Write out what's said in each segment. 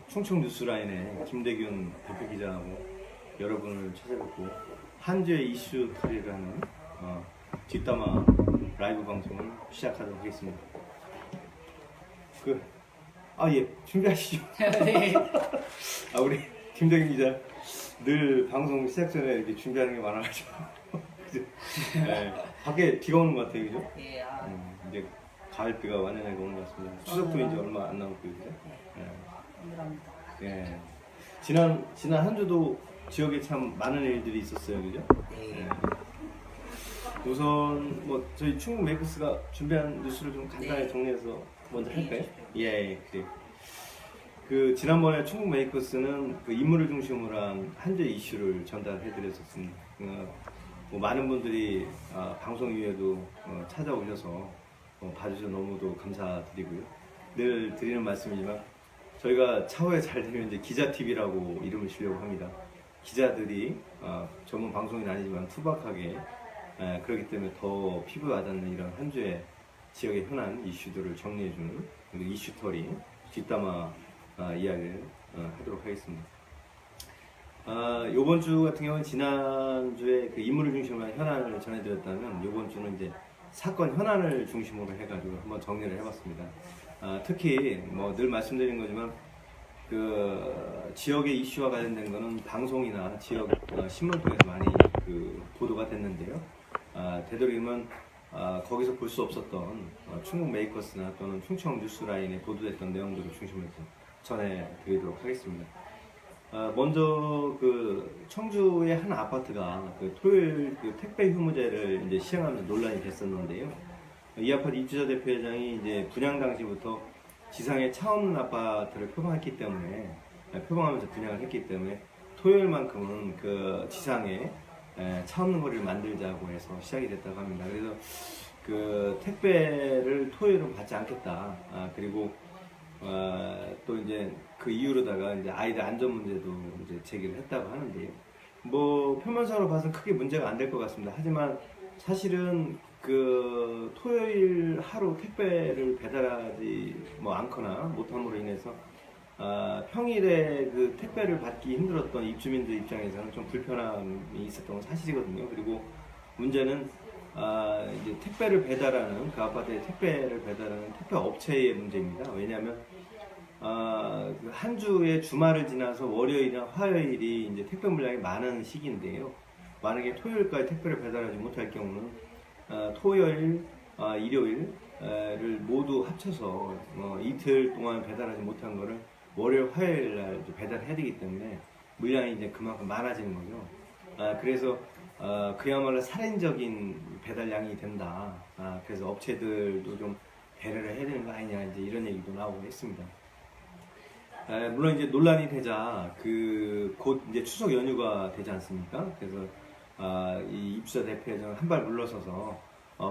충청 뉴스라인의 김대균 대표 기자하고 여러분을 찾아뵙고 한 주의 이슈 처리를 하는 뒷담화 라이브 방송을 시작하도록 하겠습니다. 예, 준비하시죠. 네. 우리 김대균 기자 늘 방송 시작 전에 이렇게 준비하는 게 많아가지고 네, 밖에 비가 오는 것 같아요, 그죠? 예, 이제 가을 비가 완연하게 오는 것 같습니다. 추석도 이제 얼마 안 남았고요, 그죠? 네. 감사합니다. 예. 지난 한 주도 지역에 참 많은 일들이 있었어요, 그죠? 네. 우선 뭐 저희 충북 메이커스가 준비한 뉴스를 좀 간단히 네. 정리해서 먼저 할까요? 네. 예, 그래. 지난번에 충북 메이커스는 인물을 중심으로 한 주의 이슈를 전달해드렸었습니다. 뭐 많은 분들이 방송 이후에도 찾아오셔서 봐주셔서 너무도 감사드리고요. 늘 드리는 말씀이지만 저희가 차후에 잘 되면 이제 기자 TV라고 이름을 주려고 합니다. 기자들이 전문 방송은 아니지만 투박하게 그렇기 때문에 더 피부에 와닿는 이런 한 주의 지역의 현안 이슈들을 정리해주는 이슈터리 뒷담화 이야기를 하도록 하겠습니다. 요번 주 같은 경우는 지난주에 인물을 중심으로 한 현안을 전해드렸다면 요번 주는 이제 사건 현안을 중심으로 해가지고 한번 정리를 해봤습니다. 특히 뭐 늘 말씀드린 거지만 지역의 이슈와 관련된 거는 방송이나 지역 신문 통해서 많이 보도가 됐는데요. 되도록이면 거기서 볼 수 없었던 충북 메이커스나 또는 충청 뉴스라인에 보도됐던 내용들을 중심으로 해서 전해드리도록 하겠습니다. 먼저 청주의 한 아파트가 토요일 택배 휴무제를 이제 시행하면서 논란이 됐었는데요. 이 아파트 입주자 대표회장이 이제 분양 당시부터 지상에 차 없는 아파트를 표방하면서 분양을 했기 때문에 토요일만큼은 지상에 차 없는 거리를 만들자고 해서 시작이 됐다고 합니다. 그래서 택배를 토요일은 받지 않겠다. 그리고 또 이제 그 이유로다가 이제 아이들 안전 문제도 이제 제기를 했다고 하는데요. 뭐 표면상으로 봐서는 크게 문제가 안 될 것 같습니다. 하지만 사실은 토요일 하루 택배를 배달하지 않거나 못함으로 인해서 평일에 택배를 받기 힘들었던 입주민들 입장에서는 좀 불편함이 있었던 건 사실이거든요. 그리고 문제는 이제 택배를 배달하는 아파트에 택배를 배달하는 택배 업체의 문제입니다. 왜냐하면 한 주의 주말을 지나서 월요일이나 화요일이 이제 택배 물량이 많은 시기인데요. 만약에 토요일까지 택배를 배달하지 못할 경우는 토요일, 일요일을 모두 합쳐서 이틀 동안 배달하지 못한 거를 월요일, 화요일 날 배달해야 되기 때문에 물량이 이제 그만큼 많아지는 거죠. 그래서 그야말로 살인적인 배달량이 된다. 그래서 업체들도 좀 배려를 해야 되는 거 아니냐 이제 이런 얘기도 나오고 했습니다. 물론 이제 논란이 되자 곧 이제 추석 연휴가 되지 않습니까? 그래서 이 입주자 대표회장은 한 발 물러서서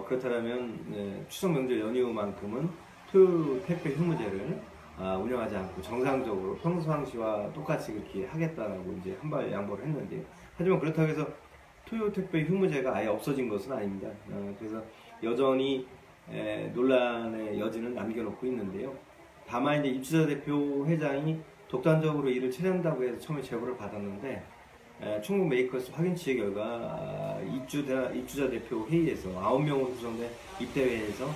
그렇다면 추석 명절 연휴만큼은 토요 택배 휴무제를 운영하지 않고 정상적으로 평상시와 똑같이 그렇게 하겠다라고 이제 한 발 양보를 했는데요. 하지만 그렇다고 해서 토요 택배 휴무제가 아예 없어진 것은 아닙니다. 그래서 여전히 논란의 여지는 남겨놓고 있는데요. 다만 이제 입주자 대표 회장이 독단적으로 일을 처리한다고 해서 처음에 제보를 받았는데 충북 메이커스 확인 취재 결과 입주자 대표 회의에서 9명으로 구성된 입대회에서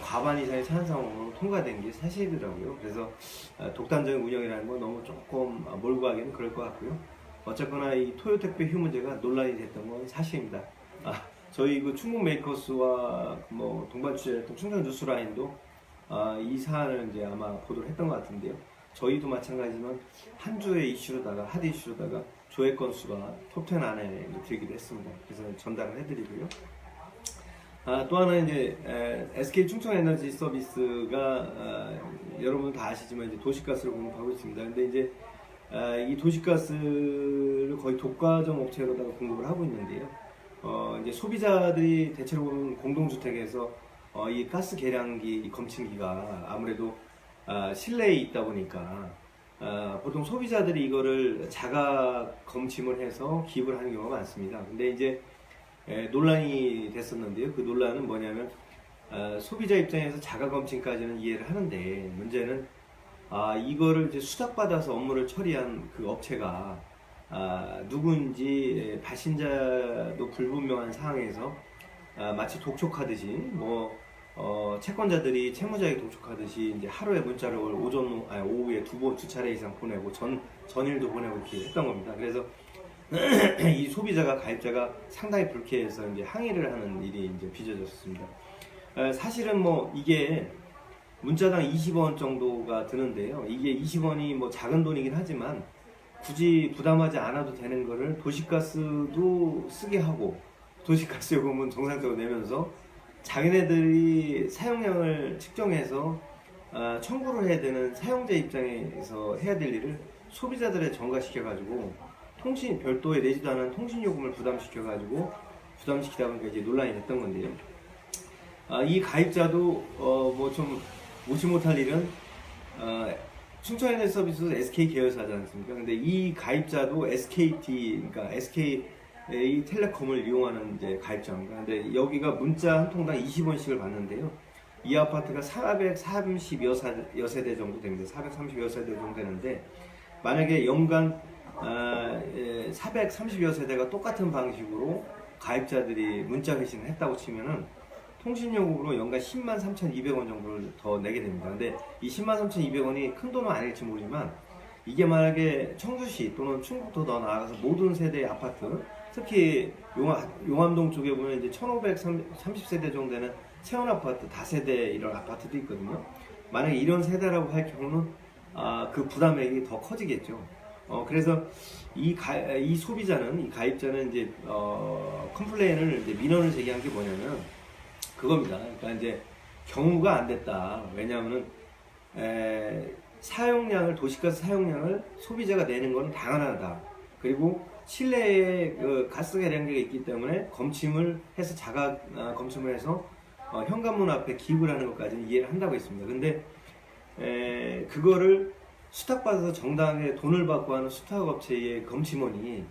과반 이상의 찬성으로 통과된 게 사실이더라고요. 그래서 독단적인 운영이라는 건 너무 조금 몰고 가기는 그럴 것 같고요. 어쨌거나 이 토요 택배 휴무제가 논란이 됐던 건 사실입니다. 저희 충북 메이커스와 동반 취재했던 충청 뉴스라인도 이 사안을 이제 아마 보도를 했던 것 같은데요. 저희도 마찬가지지만 한 주의 이슈로다가 핫 이슈로다가 조회 건수가 톱10 안에 들기도 했습니다. 그래서 전달을 해드리고요. 또 하나 이제 SK 충청에너지 서비스가 여러분 다 아시지만 이제 도시가스를 공급하고 있습니다. 근데 이제 이 도시가스를 거의 독과점 업체로다가 공급을 하고 있는데요. 이제 소비자들이 대체로는 공동주택에서 이 가스 계량기, 검침기가 아무래도 실내에 있다 보니까 보통 소비자들이 이거를 자가 검침을 해서 기입을 하는 경우가 많습니다. 근데 이제 논란이 됐었는데요. 그 논란은 뭐냐면 소비자 입장에서 자가 검침까지는 이해를 하는데 문제는 이거를 이제 수작받아서 업무를 처리한 그 업체가 누군지 발신자도 불분명한 상황에서 마치 독촉하듯이 채권자들이 채무자에게 독촉하듯이 이제 하루에 문자를 오후에 두 차례 이상 보내고 전일도 보내고 이렇게 했던 겁니다. 그래서 이 소비자가 가입자가 상당히 불쾌해서 이제 항의를 하는 일이 이제 빚어졌습니다. 사실은 이게 문자당 20원 정도가 드는데요. 이게 20원이 작은 돈이긴 하지만 굳이 부담하지 않아도 되는 거를 도시가스도 쓰게 하고 도시가스 요금은 정상적으로 내면서 자기네들이 사용량을 측정해서 청구를 해야 되는 사용자 입장에서 해야 될 일을 소비자들에 전가시켜가지고 별도의 내지도 않은 통신요금을 부담시키다 보니까 이제 논란이 됐던 건데요. 이 가입자도 좀 무시 못할 일은 충청에너지 서비스 SK 계열사지 않습니까? 근데 이 가입자도 SKT, 그러니까 SK텔레콤을 이용하는 이제 가입자입니다. 근데 여기가 문자 한 통당 20원씩을 받는데요. 이 아파트가 430여 세대 정도 됩니다. 430여 세대 정도 되는데, 만약에 연간 430여 세대가 똑같은 방식으로 가입자들이 문자 회신을 했다고 치면은 통신요금으로 연간 103,200원 정도를 더 내게 됩니다. 근데 이 103,200원이 큰 돈은 아닐지 모르지만 이게 만약에 청주시 또는 충북도 더 나아가서 모든 세대의 아파트, 특히 용암동 쪽에 보면 이제 1,530세대 정도 되는 체원 아파트, 다세대 이런 아파트도 있거든요. 만약에 이런 세대라고 할 경우는 그 부담액이 더 커지겠죠. 그래서 이 소비자는, 이 가입자는 이제 컴플레인을 이제 민원을 제기한 게 뭐냐면 그겁니다. 그러니까 이제 경우가 안 됐다. 왜냐하면은 도시가스 사용량을 소비자가 내는 건 당연하다. 그리고 실내에 그 가스 계량기가 있기 때문에 검침을 해서 검침을 해서 현관문 앞에 기입을 하는 것까지는 이해를 한다고 했습니다. 근데 그거를 수탁받아서 정당하게 돈을 받고 하는 수탁업체의 검침원이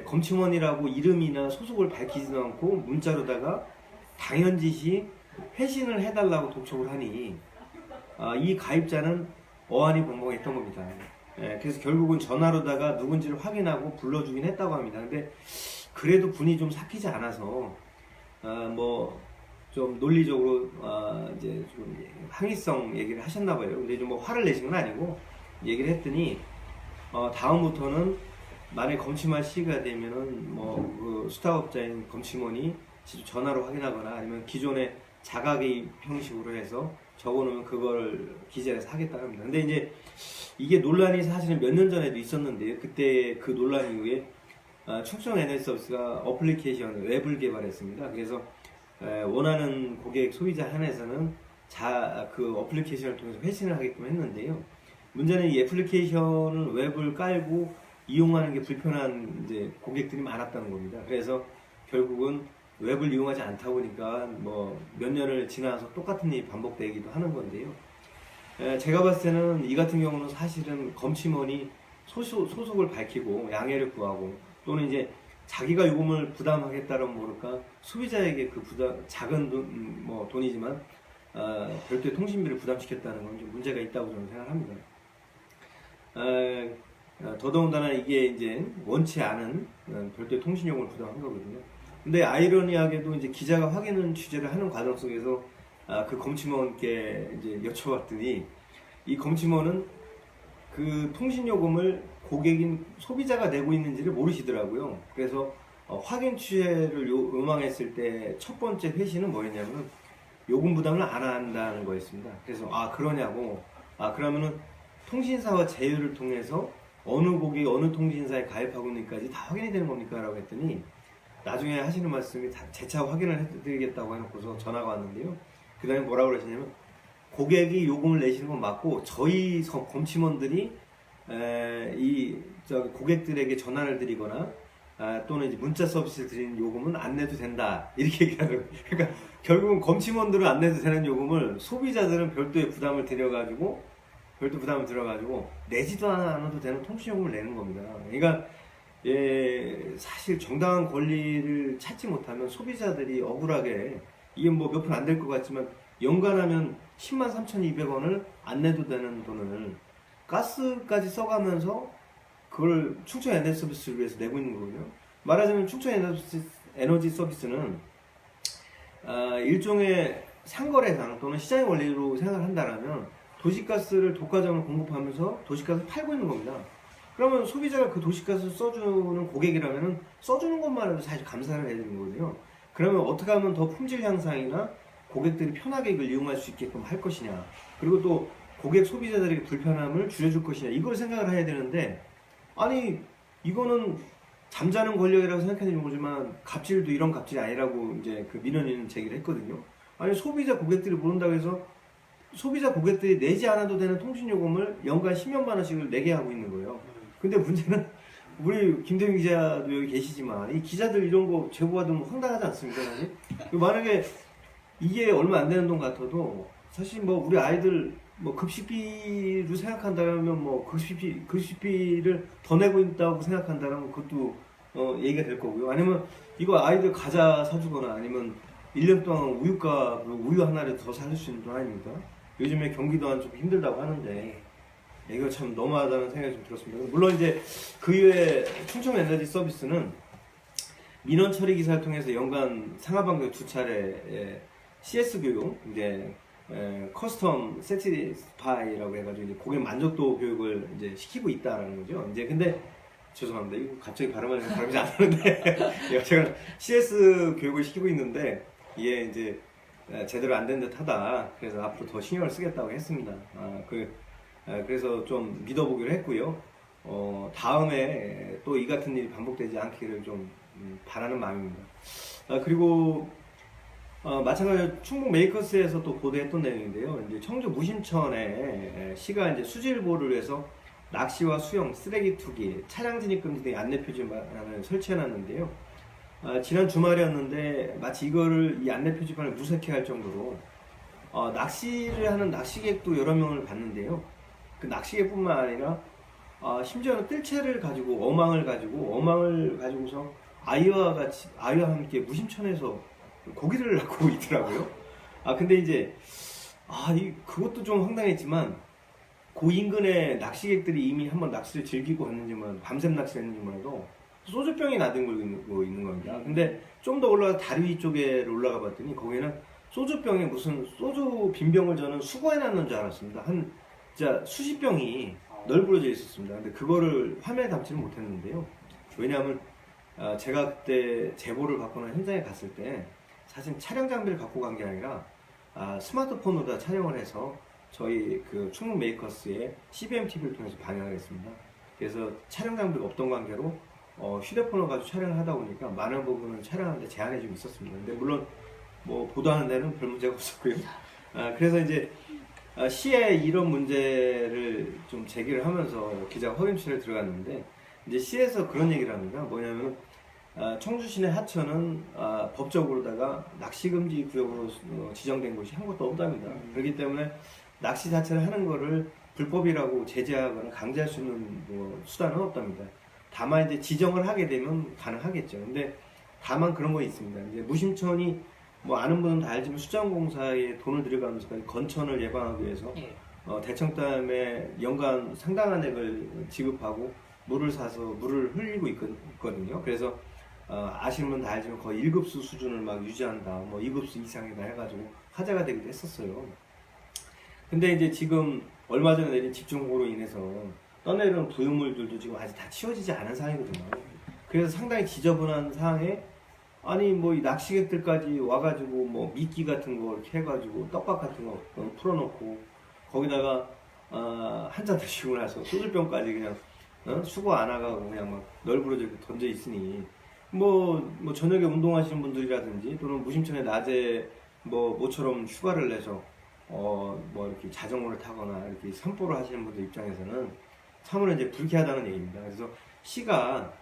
검침원이라고 이름이나 소속을 밝히지도 않고 문자로다가 당연지시 회신을 해달라고 독촉을 하니 이 가입자는 어안이 벙벙했던 겁니다. 그래서 결국은 전화로다가 누군지를 확인하고 불러주긴 했다고 합니다. 근데 그래도 분이 좀 삭히지 않아서 좀 논리적으로 이제 좀 항의성 얘기를 하셨나 봐요. 근데 좀 화를 내신 건 아니고 얘기를 했더니 다음부터는 만약에 검침할 시기가 되면은 그 수탁업자인 검침원이 직접 전화로 확인하거나 아니면 기존에 자가개입 형식으로 해서 적어놓으면 그걸 기재해서 하겠다고 합니다. 근데 이제 이게 논란이 사실은 몇 년 전에도 있었는데요. 그때 그 논란 이후에 충청에너지서비스가 어플리케이션 웹을 개발했습니다. 그래서 원하는 고객 소비자 한해서는 그 어플리케이션을 통해서 회신을 하게끔 했는데요. 문제는 이 애플리케이션을 웹을 깔고 이용하는 게 불편한 이제 고객들이 많았다는 겁니다. 그래서 결국은 웹을 이용하지 않다 보니까 몇 년을 지나서 똑같은 일이 반복되기도 하는 건데요. 제가 봤을 때는 이 같은 경우는 사실은 검침원이 소속을 밝히고 양해를 구하고 또는 이제 자기가 요금을 부담하겠다면 모를까 소비자에게 그 작은 돈이지만 별도의 통신비를 부담시켰다는 건 좀 문제가 있다고 저는 생각합니다. 더더군다나 이게 이제 원치 않은 별도의 통신요금을 부담한 거거든요. 근데 아이러니하게도 이제 기자가 확인 취재를 하는 과정 속에서 그 검침원께 이제 여쭤봤더니 이 검침원은 그 통신요금을 고객인 소비자가 내고 있는지를 모르시더라고요. 그래서 확인 취재를 요망했을 때 첫 번째 회신은 뭐였냐면 요금 부담을 안 한다는 거였습니다. 그래서 그러냐고 그러면은 통신사와 제휴를 통해서 어느 고객이 어느 통신사에 가입하고 있는지까지 다 확인이 되는 겁니까? 라고 했더니 나중에 하시는 말씀이 다 재차 확인을 해드리겠다고 해놓고서 전화가 왔는데요. 그 다음에 뭐라고 그러시냐면 고객이 요금을 내시는 건 맞고 저희 검침원들이 고객들에게 전화를 드리거나 또는 이제 문자 서비스를 드리는 요금은 안 내도 된다 이렇게 얘기하는 거예요. 그러니까 결국은 검침원들은 안 내도 되는 요금을 소비자들은 별도의 부담을 들여가지고 내지도 않아도 되는 통신요금을 내는 겁니다. 그러니까 사실 정당한 권리를 찾지 못하면 소비자들이 억울하게 이게 몇 푼 안 될 것 같지만 연간하면 103,200원을 안 내도 되는 돈을 가스까지 써가면서 그걸 충청 에너지 서비스를 위해서 내고 있는 거거든요. 말하자면 충청 에너지 서비스는 일종의 상거래상 또는 시장의 원리로 생각을 한다면 도시가스를 독과점을 공급하면서 도시가스를 팔고 있는 겁니다. 그러면 소비자가 그 도시가스를 써주는 고객이라면 써주는 것만 해도 사실 감사를 해야 되는 거거든요. 그러면 어떻게 하면 더 품질 향상이나 고객들이 편하게 이걸 이용할 수 있게끔 할 것이냐, 그리고 또 고객 소비자들에게 불편함을 줄여줄 것이냐, 이걸 생각을 해야 되는데, 아니 이거는 잠자는 권력이라고 생각하는 거지만 갑질도 이런 갑질이 아니라고 이제 그 민원인은 제기를 했거든요. 아니 소비자 고객들이 모른다고 해서 소비자 고객들이 내지 않아도 되는 통신요금을 연간 10몇만 원씩을 내게 하고 있는 거예요. 근데 문제는 우리 김대민 기자도 여기 계시지만 이 기자들 이런 거 제보받으면 황당하지 않습니까? 사실? 만약에 이게 얼마 안 되는 돈 같아도 사실 뭐 우리 아이들 뭐 급식비로 생각한다면 뭐 급식비를 더 내고 있다고 생각한다면 그것도 얘기가 될 거고요. 아니면 이거 아이들 과자 사주거나 아니면 1년 동안 우유값으로 우유 하나를 더 살 수 있는 돈 아닙니까? 요즘에 경기도가 좀 힘들다고 하는데 이거 참 너무하다는 생각이 좀 들었습니다. 물론 이제 그 이외에 충청 에너지 서비스는 민원 처리 기사를 통해서 연간 상하반기 2차례 CS 교육, 이제 커스텀 세티스파이라고 해가지고 이제 고객 만족도 교육을 이제 시키고 있다라는 거죠. 이제 근데 죄송합니다. 이거 갑자기 발음이 잘 안 나는데 제가 CS 교육을 시키고 있는데 이게 이제 제대로 안 된 듯하다. 그래서 앞으로 더 신경을 쓰겠다고 했습니다. 그래서 좀 믿어보기로 했고요. 다음에 또 이 같은 일이 반복되지 않기를 좀 바라는 마음입니다. 그리고 마찬가지로 충북 메이커스에서 또 보도했던 내용인데요. 이제 청주 무심천에 시가 이제 수질보를 해서 낚시와 수영, 쓰레기 투기, 차량 진입 금지 등의 안내 표지판을 설치해놨는데요. 지난 주말이었는데 마치 이 안내 표지판을 무색해할 정도로 낚시를 하는 낚시객도 여러 명을 봤는데요. 그 낚시객뿐만 아니라 심지어는 뜰채를 가지고 어망을 가지고서 아이와 함께 무심천에서 고기를 낚고 있더라고요. 근데 이제 그것도 좀 황당했지만 그 인근에 낚시객들이 이미 한번 낚시를 즐기고 갔는지만 밤샘 낚시를 했는지 몰라도 소주병이 나들고 있는 겁니다. 근데 좀 더 올라가 다리 위쪽에 올라가 봤더니 거기는 소주병에 무슨 소주 빈병을 저는 수거해놨는 줄 알았습니다. 진짜 수십 병이 널브러져 있었습니다. 근데 그거를 화면에 담지는 못했는데요. 왜냐하면 제가 그때 제보를 받거나 현장에 갔을 때 사실 촬영 장비를 갖고 간 게 아니라 스마트폰으로 다 촬영을 해서 저희 그 충북 메이커스의 CBM TV를 통해서 방영을 했습니다. 그래서 촬영 장비가 없던 관계로 휴대폰을 가지고 촬영을 하다 보니까 많은 부분을 촬영하는데 제한이 좀 있었습니다. 근데 물론 뭐 보도하는 데는 별 문제가 없었고요. 그래서 이제 시에 이런 문제를 좀 제기를 하면서 기자가 허위 취재를 들어갔는데 이제 시에서 그런 얘기를 합니다. 뭐냐면 청주 시내 하천은 법적으로다가 낚시금지 구역으로 지정된 곳이 한 곳도 없답니다. 그렇기 때문에 낚시 자체를 하는 거를 불법이라고 제재하거나 강제할 수 있는 수단은 없답니다. 다만 이제 지정을 하게 되면 가능하겠죠. 근데 다만 그런 거 있습니다. 이제 무심천이 뭐 아는 분은 다 알지만 수자원공사에 돈을 들여가면서 건천을 예방하기 위해서 대청댐에 연간 상당한 액을 지급하고 물을 사서 물을 흘리고 있거든요. 그래서 아시는 분 다 알지만 거의 1급수 수준을 막 유지한다, 뭐 2급수 이상이다 해가지고 화제가 되기도 했었어요. 근데 이제 지금 얼마 전에 내린 집중호우로 인해서 떠내려온 부유물들도 지금 아직 다 치워지지 않은 상황이거든요. 그래서 상당히 지저분한 상황에 뭐 이 낚시객들까지 와가지고 뭐 미끼 같은 거 이렇게 해가지고 떡밥 같은 거 풀어놓고 거기다가 한 잔 드시고 나서 소주병까지 그냥 수거 안 하고 그냥 막 널브러져 던져 있으니 뭐 저녁에 운동하시는 분들이라든지 또는 무심천에 낮에 모처럼 휴가를 내서 뭐 이렇게 자전거를 타거나 이렇게 산보를 하시는 분들 입장에서는 참으로 이제 불쾌하다는 얘기입니다. 그래서 시가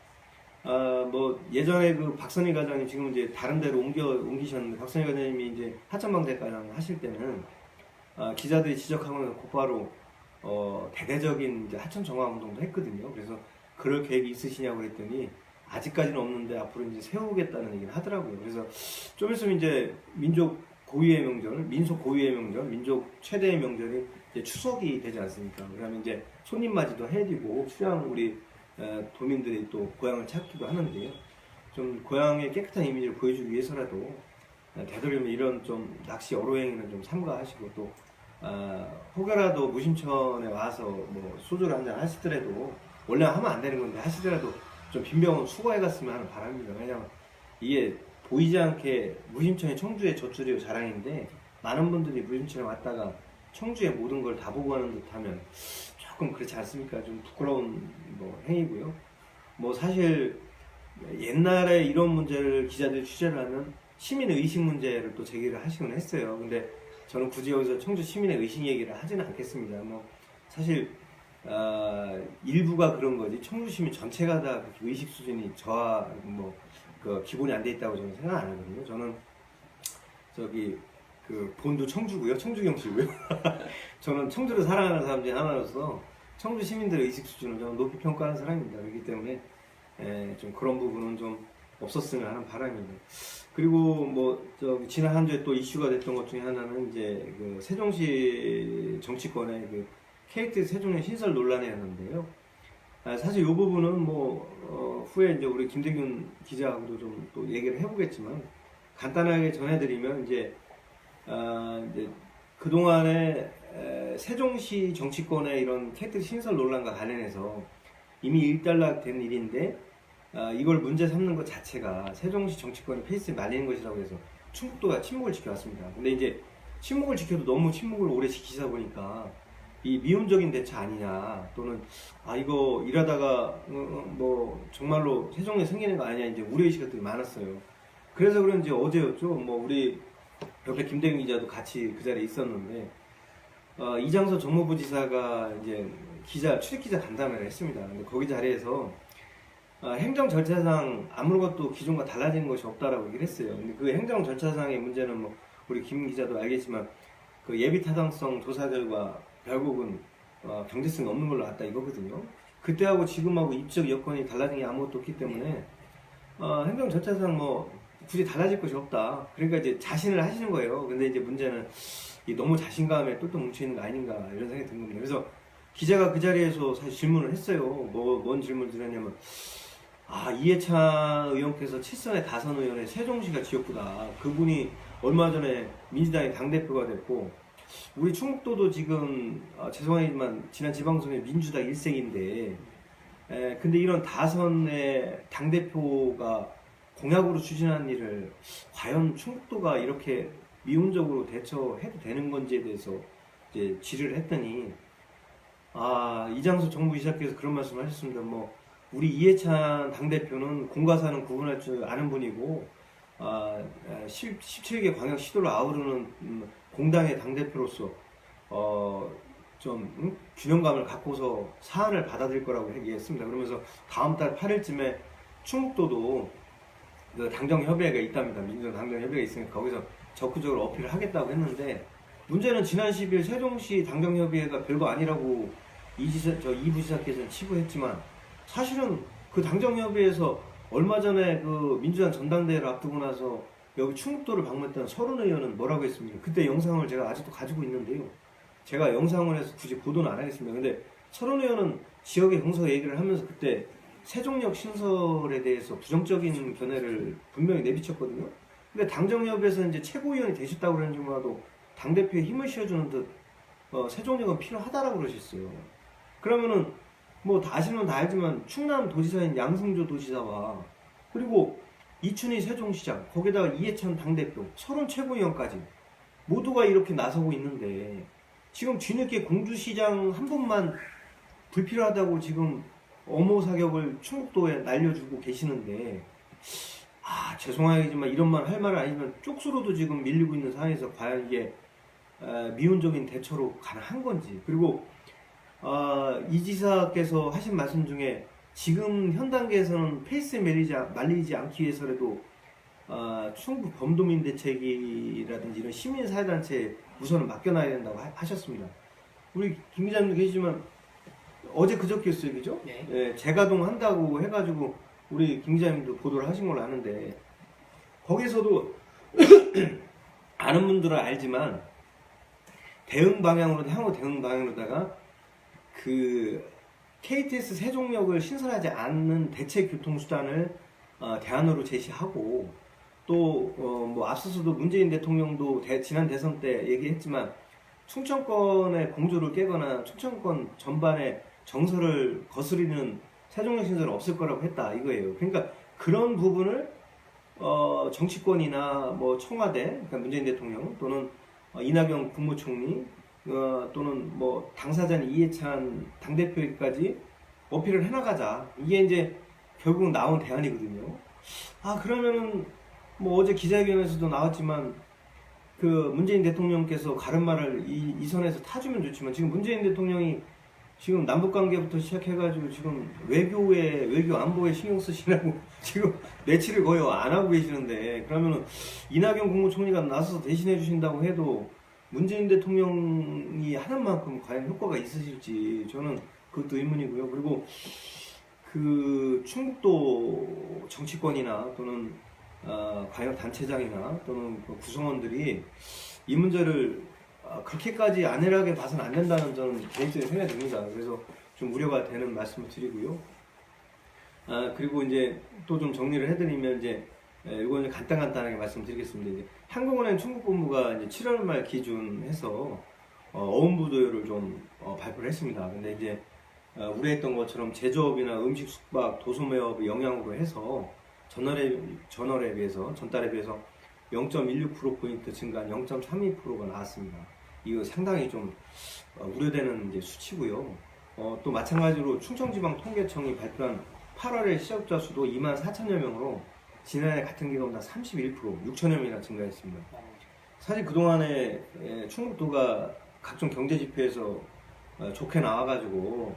뭐 예전에 그 박선희 과장님 지금 이제 다른 데로 옮기셨는데 박선희 과장님이 이제 하천방제과장 하실 때는 기자들이 지적하면 곧바로 대대적인 이제 하천 정화 운동도 했거든요. 그래서 그럴 계획이 있으시냐고 그랬더니 아직까지는 없는데 앞으로 이제 세우겠다는 얘기를 하더라고요. 그래서 좀 있으면 이제 민족 고유의 명절, 민속 고유의 명절, 민족 최대의 명절이 이제 추석이 되지 않습니까? 그러면 이제 손님 맞이도 해야 되고 수양 우리 도민들이 또 고향을 찾기도 하는데요. 좀 고향의 깨끗한 이미지를 보여주기 위해서라도 되도록이면 이런 좀 낚시 어로행위는 좀 삼가하시고 또 혹여라도 무심천에 와서 뭐 소주를 한잔 하시더라도 원래 하면 안 되는 건데 하시더라도 좀 빈병은 수거해 갔으면 하는 바람입니다. 왜냐하면 이게 보이지 않게 무심천이 청주의 젖줄이고 자랑인데 많은 분들이 무심천에 왔다가 청주의 모든 걸 다 보고 가는 듯하면 조금 그렇지 않습니까? 좀 부끄러운 뭐 행위고요. 뭐 사실 옛날에 이런 문제를 기자들이 취재를 하면 시민의 의식 문제를 또 제기를 하시곤 했어요. 근데 저는 굳이 여기서 청주 시민의 의식 얘기를 하지는 않겠습니다. 뭐 사실 일부가 그런 거지 청주 시민 전체가 다 의식 수준이 저하 그 기본이 안 돼 있다고 저는 생각 안 하거든요. 저는 저기 그 본도 청주고요, 청주경씨고요. 저는 청주를 사랑하는 사람 중에 하나로서 청주 시민들의 의식 수준을 저는 높이 평가하는 사람입니다. 그렇기 때문에 좀 그런 부분은 좀 없었으면 하는 바람입니다. 그리고 뭐 지난 한 주에 또 이슈가 됐던 것 중에 하나는 이제 그 세종시 정치권의 그 KT 세종역 신설 논란이었는데요. 사실 이 부분은 뭐 후에 이제 우리 김대균 기자하고도 좀 또 얘기를 해보겠지만 간단하게 전해드리면 이제 그 동안에 세종시 정치권의 이런 KT 신설 논란과 관련해서 이미 일단락된 일인데 이걸 문제 삼는 것 자체가 세종시 정치권이 페이스에 말리는 것이라고 해서 충북도가 침묵을 지켜왔습니다. 근데 이제 침묵을 지켜도 너무 침묵을 오래 지키다 보니까 이 미움적인 대처 아니냐 또는 이거 일하다가 뭐 정말로 세종에 생기는 거 아니냐 이제 우려의식 것들이 많았어요. 그래서 그런지 어제였죠. 뭐 우리 옆에 김대균 기자도 같이 그 자리에 있었는데 이장서 정무부지사가 이제 출입 기자 간담회를 했습니다. 근데 거기 자리에서 행정 절차상 아무것도 기존과 달라진 것이 없다라고 얘기를 했어요. 근데 그 행정 절차상의 문제는 뭐 우리 김 기자도 알겠지만 그 예비 타당성 조사 결과 결국은 경제성이 없는 걸로 나왔다 이거거든요. 그때하고 지금하고 입적 여건이 달라진 게 아무것도 없기 때문에 행정 절차상 뭐 굳이 달라질 것이 없다. 그러니까 이제 자신을 하시는 거예요. 근데 이제 문제는 너무 자신감에 똘똘 뭉쳐있는 거 아닌가 이런 생각이 든 겁니다. 그래서 기자가 그 자리에서 사실 질문을 했어요. 뭔 질문을 드렸냐면 이해찬 의원께서 7선의 다선 의원의 세종시가 지역구다. 그분이 얼마 전에 민주당의 당대표가 됐고 우리 충북도도 지금 죄송하지만 지난 지방선거에 민주당 일생인데 근데 이런 다선의 당대표가 공약으로 추진한 일을 과연 충북도가 이렇게 미온적으로 대처해도 되는 건지에 대해서 이제 질의를 했더니 이장수 정부이사께서 그런 말씀을 하셨습니다. 뭐 우리 이해찬 당대표는 공과사는 구분할 줄 아는 분이고 17개 광역 시도를 아우르는 공당의 당대표로서 좀 균형감을 갖고서 사안을 받아들일 거라고 얘기했습니다. 그러면서 다음 달 8일쯤에 충북도도 그 당정협의회가 있답니다. 민주당 당정협의회가 있으니까 거기서 적극적으로 어필을 하겠다고 했는데 문제는 지난 10일 세종시 당정협의회가 별거 아니라고 이 부지사께서는 치부했지만 사실은 그 당정협의회에서 얼마 전에 그 민주당 전당대회를 앞두고 나서 여기 충북도를 방문했던 서른 의원은 뭐라고 했습니까? 그때 영상을 제가 아직도 가지고 있는데요. 제가 영상을 해서 굳이 보도는 안 하겠습니다. 근데 서른 의원은 지역의 공서 얘기를 하면서 그때 세종역 신설에 대해서 부정적인 견해를 분명히 내비쳤거든요. 근데 당정협에서 이제 최고위원이 되셨다고 그러는 중과도 당대표에 힘을 실어주는 듯 세종역은 필요하다라고 그러셨어요. 그러면은 뭐 다 아시면 다 알지만 충남 도지사인 양승조 도지사와 그리고 이춘희 세종시장 거기다가 이해찬 당대표 서른 최고위원까지 모두가 이렇게 나서고 있는데 지금 뒤늦게 공주시장 한 분만 불필요하다고 지금 엄호 사격을 충북도에 날려주고 계시는데 죄송하지만 이런 말 할 말은 아니지만 쪽수로도 지금 밀리고 있는 상황에서 과연 이게 미온적인 대처로 가능한 건지 그리고 이 지사께서 하신 말씀 중에 지금 현 단계에서는 페이스에 말리지 않기 위해서라도 충북 범도민 대책이라든지 이런 시민사회단체에 우선은 맡겨놔야 된다고 하셨습니다. 우리 김 기자님도 계시지만 어제 그저께였어요, 그죠? 네. 재가동 한다고 해가지고 우리 김 기자님도 보도를 하신 걸로 아는데 거기서도 아는 분들은 알지만 향후 대응 방향으로다가 그 KTX 세종역을 신설하지 않는 대체 교통수단을 대안으로 제시하고 또 뭐 앞서서도 문재인 대통령도 지난 대선 때 얘기했지만 충청권의 공조를 깨거나 충청권 전반에 정서를 거스르는 세종역 신설은 없을 거라고 했다 이거예요. 그러니까 그런 부분을 정치권이나 뭐 청와대, 그러니까 문재인 대통령 또는 이낙연 국무총리 또는 뭐 당사자인 이해찬 당대표에까지 어필을 해나가자. 이게 이제 결국 나온 대안이거든요. 그러면은 뭐 어제 기자회견에서도 나왔지만 그 문재인 대통령께서 가름말을 이 선에서 타주면 좋지만 지금 문재인 대통령이 지금 남북관계부터 시작해가지고 지금 외교 안보에 신경 쓰시라고 지금 매치를 거의 안 하고 계시는데 그러면은 이낙연 국무총리가 나서서 대신해 주신다고 해도 문재인 대통령이 하는 만큼 과연 효과가 있으실지 저는 그것도 의문이고요. 그리고 그 충북도 정치권이나 또는 광역 단체장이나 또는 그 구성원들이 이 문제를 그렇게까지 안일하게 봐서는 안 된다는 저는 개인적인 생각이 듭니다. 그래서 좀 우려가 되는 말씀을 드리고요. 그리고 이제 또 좀 정리를 해드리면 이제 이거는 간단하게 말씀드리겠습니다. 이제 한국은행 충북본부가 이제 7월 말 기준해서 어음부도율을 좀 발표를 했습니다. 근데 이제 우려했던 것처럼 제조업이나 음식 숙박, 도소매업의 영향으로 해서 전달에 비해서 0.16%포인트 증가한 0.32%가 나왔습니다. 이거 상당히 좀 우려되는 이제 수치고요. 또 마찬가지로 충청지방통계청이 발표한 8월의 실업자 수도 24,000여 명으로 지난해 같은 기간보다 31%, 6천여 명이나 증가했습니다. 사실 그동안에 충북도가 각종 경제지표에서 좋게 나와가지고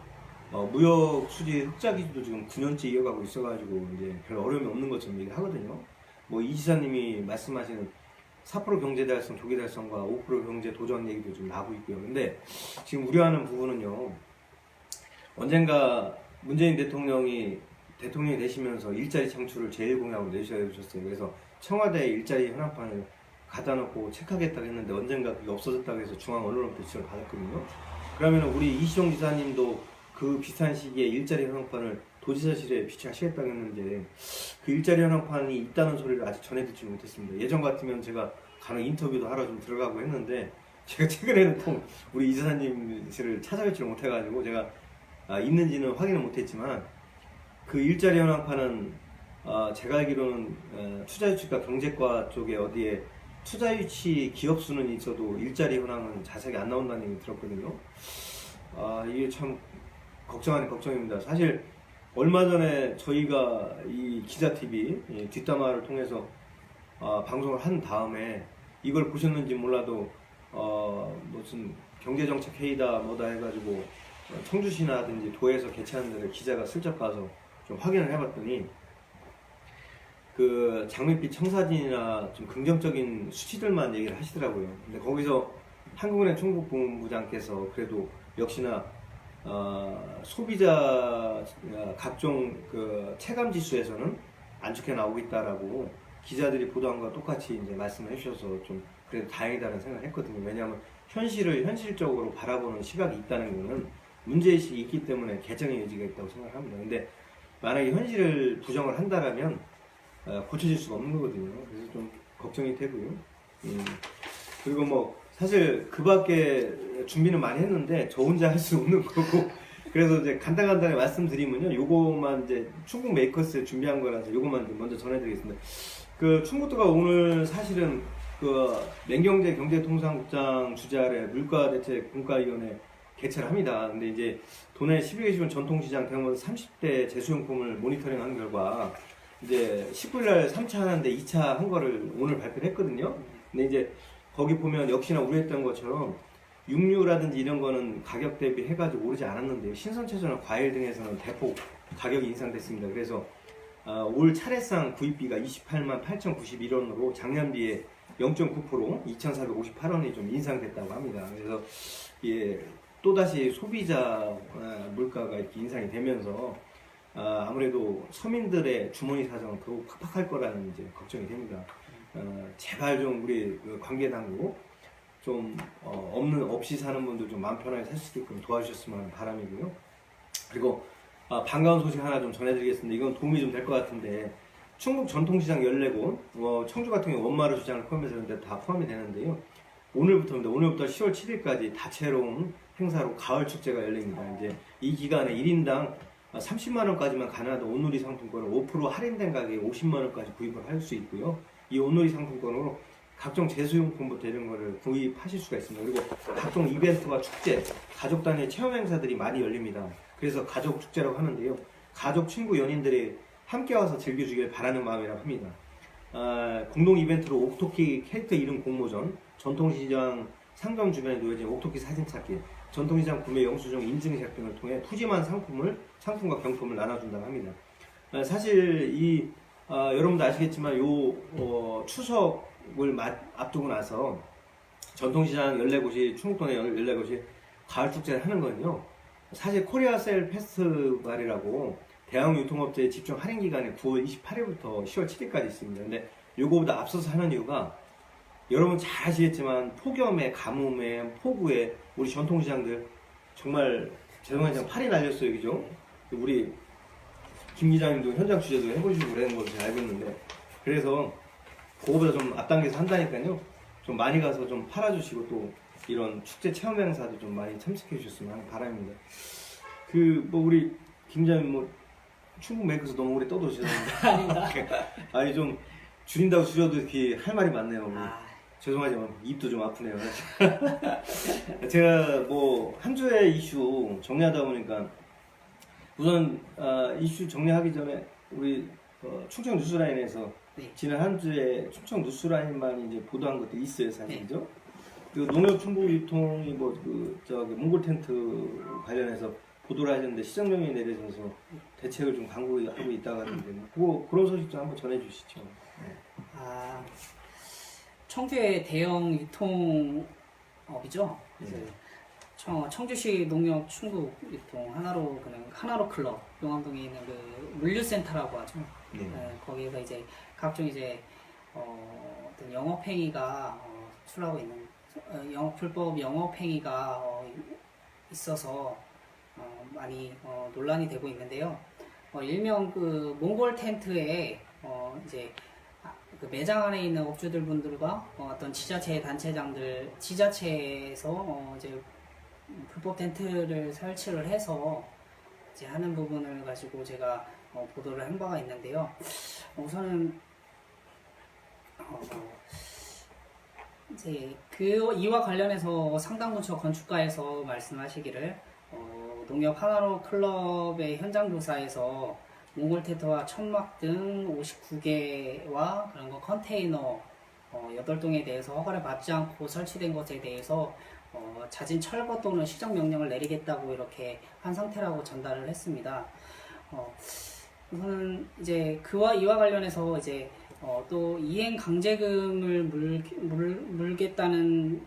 무역 수지 흑자 기조도 지금 9년째 이어가고 있어가지고 이제 별 어려움이 없는 것처럼 얘기하거든요. 뭐 이 지사님이 말씀하시는 4% 경제 달성, 조기 달성과 5% 경제 도전 얘기도 좀 나오고 있고요. 근데 지금 우려하는 부분은요. 언젠가 문재인 대통령이 되시면서 일자리 창출을 제일 공약으로 내주셨어요. 그래서 청와대 일자리 현황판을 갖다 놓고 체크하겠다고 했는데 언젠가 그게 없어졌다고 해서 중앙 언론으로부터 지적을 받았거든요. 그러면 우리 이시종 지사님도 그 비슷한 시기에 일자리 현황판을 도지사실에 비치하시겠다고 했는데 그 일자리 현황판이 있다는 소리를 아직 전해 듣지 못했습니다. 예전 같으면 제가 간혹 인터뷰도 하러 좀 들어가고 했는데 제가 최근에는 또 우리 이사님을 찾아뵙지를 못해가지고 제가 있는지는 확인을 못했지만 그 일자리 현황판은 제가 알기로는 투자유치과 경제과 쪽에 어디에 투자유치 기업 수는 있어도 일자리 현황은 자세하게 안 나온다는 얘기 들었거든요. 이게 참 걱정하는 걱정입니다. 사실 얼마 전에 저희가 이 기자TV 뒷담화를 통해서 방송을 한 다음에 이걸 보셨는지 몰라도 무슨 경제정책회의다 뭐다 해가지고 청주시나든지 도에서 개최하는 데를 기자가 슬쩍 가서 좀 확인을 해봤더니 그 장밋빛 청사진이나 좀 긍정적인 수치들만 얘기를 하시더라고요. 근데 거기서 한국은행 충북본부장께서 그래도 역시나 소비자 각종 그 체감 지수에서는 안 좋게 나오고 있다라고 기자들이 보도한 것과 똑같이 이제 말씀을 해주셔서 좀 그래도 다행이다라는 생각을 했거든요. 왜냐하면 현실을 현실적으로 바라보는 시각이 있다는 것은 문제의식이 있기 때문에 개정의 여지가 있다고 생각을 합니다. 근데 만약에 현실을 부정을 한다라면 고쳐질 수가 없는 거거든요. 그래서 좀 걱정이 되고요. 그리고 뭐 사실 그 밖에 준비는 많이 했는데 저 혼자 할 수 없는 거고 그래서 이제 간단하게 말씀드리면요. 요거만 이제 충북 메이커스 준비한 거라서 요거만 먼저 전해드리겠습니다. 그 충북도가 오늘 사실은 그 맹경제 경제통상국장 주재 아래 물가대책 분과위원회 개최를 합니다. 근데 이제 도내 11개 시군 전통시장 대형마트 30대 제수용품을 모니터링한 결과 이제 19일날 3차 하는데 2차 한 거를 오늘 발표를 했거든요. 근데 이제 거기 보면 역시나 우려했던 것처럼 육류라든지 이런 거는 가격 대비 해가지고 오르지 않았는데요. 신선채소나 과일 등에서는 대폭 가격이 인상됐습니다. 그래서 올 차례상 구입비가 28만 8,091원으로 작년 비해 0.9% 2,458원이 좀 인상됐다고 합니다. 그래서 예, 또다시 소비자 물가가 이렇게 인상이 되면서 아무래도 서민들의 주머니 사정은 더욱 팍팍할 거라는 이제 걱정이 됩니다. 제발 좀 우리 그 관계당국 좀 없이 사는 분들 좀 마음 편하게 살 수 있게끔 도와주셨으면 하는 바람이고요. 그리고 반가운 소식 하나 좀 전해드리겠습니다. 이건 도움이 좀 될 것 같은데 충북 전통시장 14곳, 청주 같은 경우 원마루 시장을 포함해서 근데 다 포함이 되는데요. 오늘부터 10월 7일까지 다채로운 행사로 가을 축제가 열립니다. 이제 이 기간에 1인당 30만 원까지만 가능하던 온누리 상품권을 5% 할인된 가격에 50만 원까지 구입을 할 수 있고요. 이 온누리 상품권으로 각종 제수용품부터 이런 거를 구입하실 수가 있습니다. 그리고 각종 이벤트와 축제, 가족 단위 체험 행사들이 많이 열립니다. 그래서 가족 축제라고 하는데요. 가족, 친구, 연인들이 함께 와서 즐겨주길 바라는 마음이라고 합니다. 공동 이벤트로 옥토끼 캐릭터 이름 공모전, 전통시장 상점 주변에 놓여진 옥토끼 사진 찾기, 전통시장 구매 영수증 인증샷 등을 통해 푸짐한 상품과 경품을 나눠준다고 합니다. 사실 여러분도 아시겠지만 추석을 앞두고 나서 전통시장 14곳이 충북도내 14곳이 가을 축제를 하는 거는요. 사실 코리아셀 페스티벌이라고 대형 유통업체의 집중 할인 기간이 9월 28일부터 10월 7일까지 있습니다. 근데 요거보다 앞서서 하는 이유가 여러분 잘 아시겠지만 폭염에, 가뭄에, 폭우에 우리 전통시장들 정말 죄송하지만 팔이 날렸어요, 그죠? 우리 김 기자님도 현장 취재도 해보시고 그러는 걸로 제가 알고 있는데 그래서 그거보다 좀 앞당겨서 한다니까요. 좀 많이 가서 좀 팔아주시고 또 이런 축제 체험 행사도 좀 많이 참석해 주셨으면 하는 바람입니다. 우리 김 기자님 충북 메이커에서 너무 오래 떠드셨는데 아니 좀 줄인다고 줄여도 이렇게 할 말이 많네요. 죄송하지만 입도 좀 아프네요. 제가 한 주의 이슈 정리하다 보니까 우선 이슈 정리하기 전에 우리 충청 뉴스라인에서 네. 지난 한 주에 충청 뉴스라인만 이제 보도한 것도 있어요, 사실이죠. 네. 그 농협 충북 유통이 몽골 텐트 관련해서 보도를 하셨는데 시정령이 내려져서 대책을 좀 강구하고 있다고 하는데 그런 소식 좀 한번 전해주시죠. 네. 청주의 대형 유통업이죠. 네. 청주시 농협 충북 유통 하나로 클럽 용암동에 있는 그 물류센터라고 하죠. 네. 거기에서 이제 각종 어떤 영업행위가 수출하고 있는 불법 영업행위가 있어서 많이 논란이 되고 있는데요. 일명 그 몽골 텐트에 이제 그 매장 안에 있는 업주들 분들과 어떤 지자체 단체장들 지자체에서 이제 불법 텐트를 설치를 해서 이제 하는 부분을 가지고 제가 보도를 한 바가 있는데요. 우선은 이제 이와 관련해서 상당구청 건축가에서 말씀하시기를 농협 하나로 클럽의 현장 조사에서 몽골 텐트와 천막 등 59개와 그런 거 컨테이너 8동에 대해서 허가를 받지 않고 설치된 것에 대해서 자진 철거 또는 시정 명령을 내리겠다고 이렇게 한 상태라고 전달을 했습니다. 우선은 이제 이와 관련해서 이제 또 이행 강제금을 물겠다는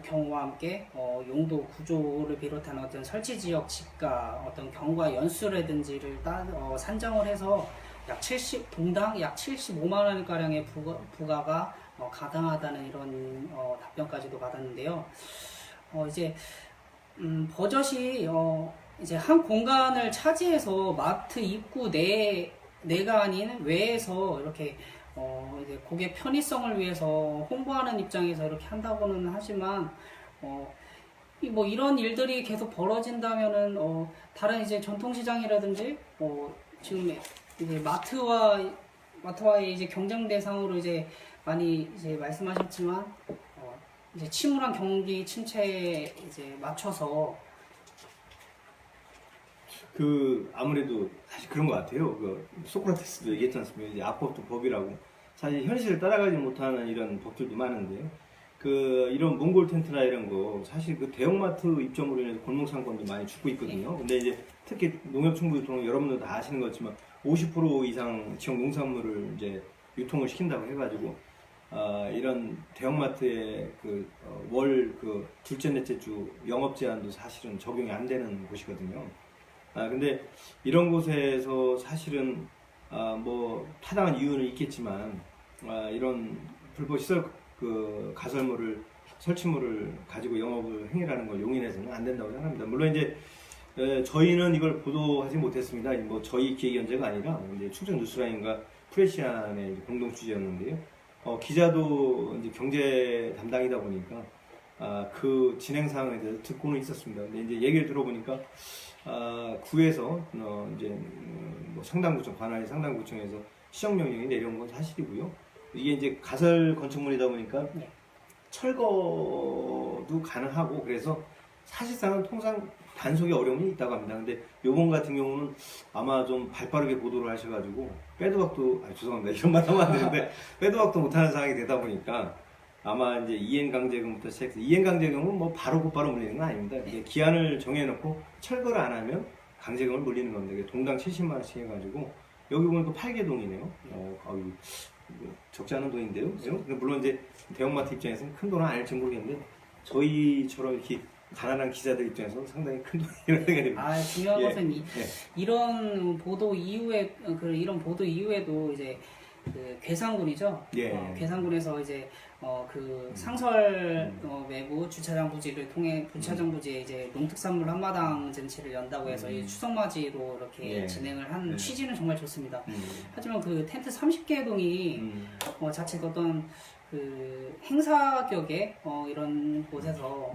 경우와 함께 용도 구조를 비롯한 어떤 설치 지역 집가 어떤 경과 연수라든지를 산정을 해서 동당 약 75만 원 가량의 부가가 가당하다는 이런 답변까지도 받았는데요. 이제 버젓이 이제 한 공간을 차지해서 마트 입구 내가 아닌 외에서 이렇게 이제 고객 편의성을 위해서 홍보하는 입장에서 이렇게 한다고는 하지만 이런 일들이 계속 벌어진다면은 다른 이제 전통시장이라든지 지금 이제 마트와의 이제 경쟁 대상으로 이제 많이 이제 말씀하셨지만 이제 침울한 경기 침체에 이제 맞춰서 아무래도 사실 그런 것 같아요. 소크라테스도 얘기했지 않습니까? 이제 악법도 법이라고. 사실 현실을 따라가지 못하는 이런 법들도 많은데요. 이런 몽골 텐트나 이런 거 사실 대형마트 입점으로 인해서 골목상권도 많이 죽고 있거든요. 근데 이제 특히 농협 충북 유통은 여러분들 다 아시는 것지만 50% 이상 지역 농산물을 이제 유통을 시킨다고 해가지고 이런 대형마트의 월 둘째 넷째 주 영업 제한도 사실은 적용이 안 되는 곳이거든요. 근데 이런 곳에서 사실은 타당한 이유는 있겠지만 이런 불법 시설 가설물을 설치물을 가지고 영업을 행위라는 걸 용인해서는 안 된다고 생각합니다. 물론 이제 저희는 이걸 보도하지 못했습니다. 뭐 저희 기획연재가 아니라 이제 충청 뉴스라인과 프레시안의 공동 취재였는데요. 기자도 이제 경제 담당이다 보니까 그 진행 상황에 대해서 듣고는 있었습니다. 근데 이제 얘기를 들어보니까 구에서 이제 뭐 상당구청 관할의 상당구청에서 시정 명령이 내려온 건 사실이고요. 이게 이제 가설 건축물이다 보니까 네. 철거도 가능하고 그래서 사실상은 통상 단속에 어려움이 있다고 합니다. 근데 요번 같은 경우는 아마 좀 발빠르게 보도를 하셔가지고 빼도 박도 죄송합니다 이런 말 하면 안 되는데 빼도 박도 못하는 상황이 되다 보니까 아마 이제 이행강제금부터 시작해서 이행강제금은 뭐 바로 곧바로 물리는 건 아닙니다. 이제 기한을 정해놓고 철거를 안 하면 강제금을 물리는 겁니다. 동당 70만 원씩 해가지고 여기 보니까 8개동이네요. 적지 않은 돈인데요. 물론 이제 대형마트 입장에서는 큰 돈은 아닐지 모르겠는데 저희처럼 이렇게 가난한 기자들 입장에서는 상당히 큰 돈이라는 생각이 듭니다. 중요한 예. 것은 예. 이런 보도 이후에도 이제 그 괴산군이죠. 예. 괴산군에서 이제 그 상설 외부 주차장 부지를 통해 주차장 부지에 이제 농특산물 한마당 전체를 연다고 해서 이 추석맞이로 이렇게 예. 진행을 한 예. 취지는 정말 좋습니다. 하지만 그 텐트 30개 동이 자칫 어떤 그 행사격의 이런 곳에서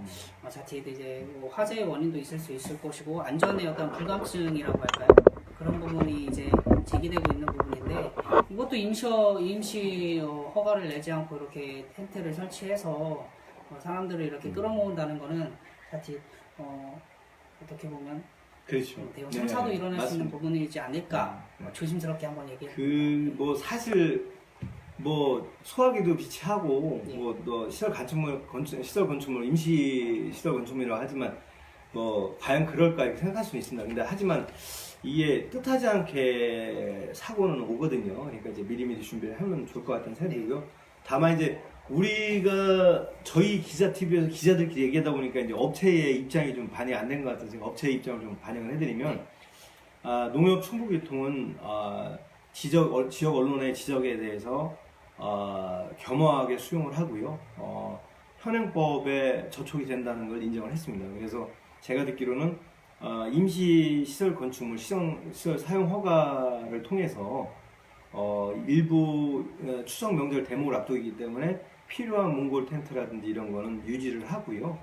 자칫 이제 뭐 화재의 원인도 있을 수 있을 것이고 안전의 어떤 불감증이라고 할까요? 그런 부분이 이제 제기되고 있는 부분인데 이것도 임시 허가를 내지 않고 이렇게 텐트를 설치해서 사람들을 이렇게 끌어모은다는 거는 자칫 어떻게 보면 그렇죠. 대형 참사도 네, 일어날 수 있는 맞습니다. 부분이지 않을까 조심스럽게 한번 얘기해. 뭐 사실 뭐 소화기도 비치하고 예. 뭐 시설 건축물 임시 시설 건축물이라고 하지만 뭐 과연 그럴까 이렇게 생각할 수는 있습니다. 근데 하지만 이게 뜻하지 않게 사고는 오거든요. 그러니까 이제 미리미리 준비를 하면 좋을 것 같다는 생각이고요. 다만 이제 우리가 저희 기자 TV에서 기자들끼리 얘기하다 보니까 이제 업체의 입장이 좀 반영이 안 된 것 같아서 제가 업체의 입장을 좀 반영을 해드리면 농협 충북유통은 지역 언론의 지적에 대해서 겸허하게 수용을 하고요. 현행법에 저촉이 된다는 걸 인정을 했습니다. 그래서 제가 듣기로는 임시 시설 건축물 시설 사용 허가를 통해서 일부 추석 명절 대목을 앞두기 때문에 필요한 몽골 텐트라든지 이런 거는 유지를 하고요.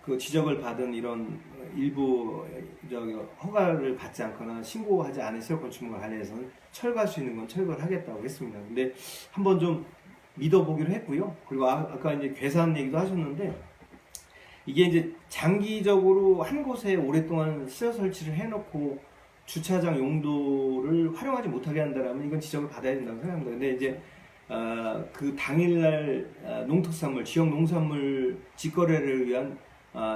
그 지적을 받은 이런 일부 허가를 받지 않거나 신고하지 않은 시설 건축물 관련해서는 철거할 수 있는 건 철거를 하겠다고 했습니다. 근데 한번 좀 믿어보기로 했고요. 그리고 아까 이제 괴산 얘기도 하셨는데 이게 이제 장기적으로 한 곳에 오랫동안 시설 설치를 해놓고 주차장 용도를 활용하지 못하게 한다면 이건 지적을 받아야 된다고 생각합니다. 근데 이제 그 당일날 농특산물, 지역 농산물 직거래를 위한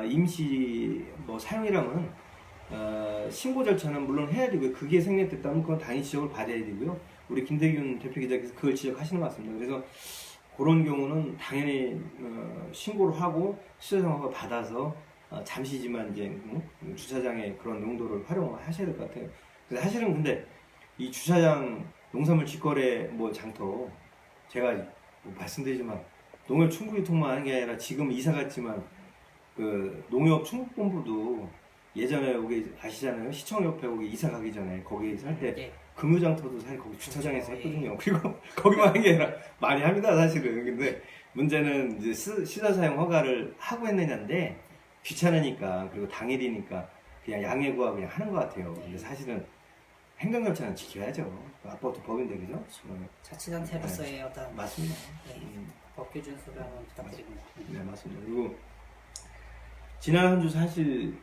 임시 사용이라면 신고 절차는 물론 해야 되고요. 그게 생략됐다면 그건 당연히 지적을 받아야 되고요. 우리 김대균 대표 기자께서 그걸 지적하시는 것 같습니다. 그래서 그런 경우는 당연히 신고를 하고 시설허가 받아서 잠시지만 이제 주차장에 그런 용도를 활용하셔야 될 것 같아요. 그래서 사실은 근데 이 주차장 농산물 직거래 장터 제가 말씀드리지만 농협 충북유통만 하는 게 아니라 지금 이사 갔지만 그 농협 충북본부도 예전에 여기 아시잖아요. 시청 옆에 거기 이사 가기 전에 거기 살 때 네. 금유장터도 사실 거기 주차장에서 했거든요. 그리고 거기만 한 게 아니라 많이 합니다 사실은. 근데 문제는 이제 시설 사용 허가를 하고 했느냐인데 귀찮으니까 그리고 당일이니까 그냥 양해구하 그냥 하는 것 같아요. 근데 사실은 행정 절차는 지켜야죠. 아빠도 법인데 그죠? 자치단체로서의 어떤 맞습니다. 법규 준수를 한번 부탁드립니다. 네 맞습니다. 그리고 지난 한 주 사실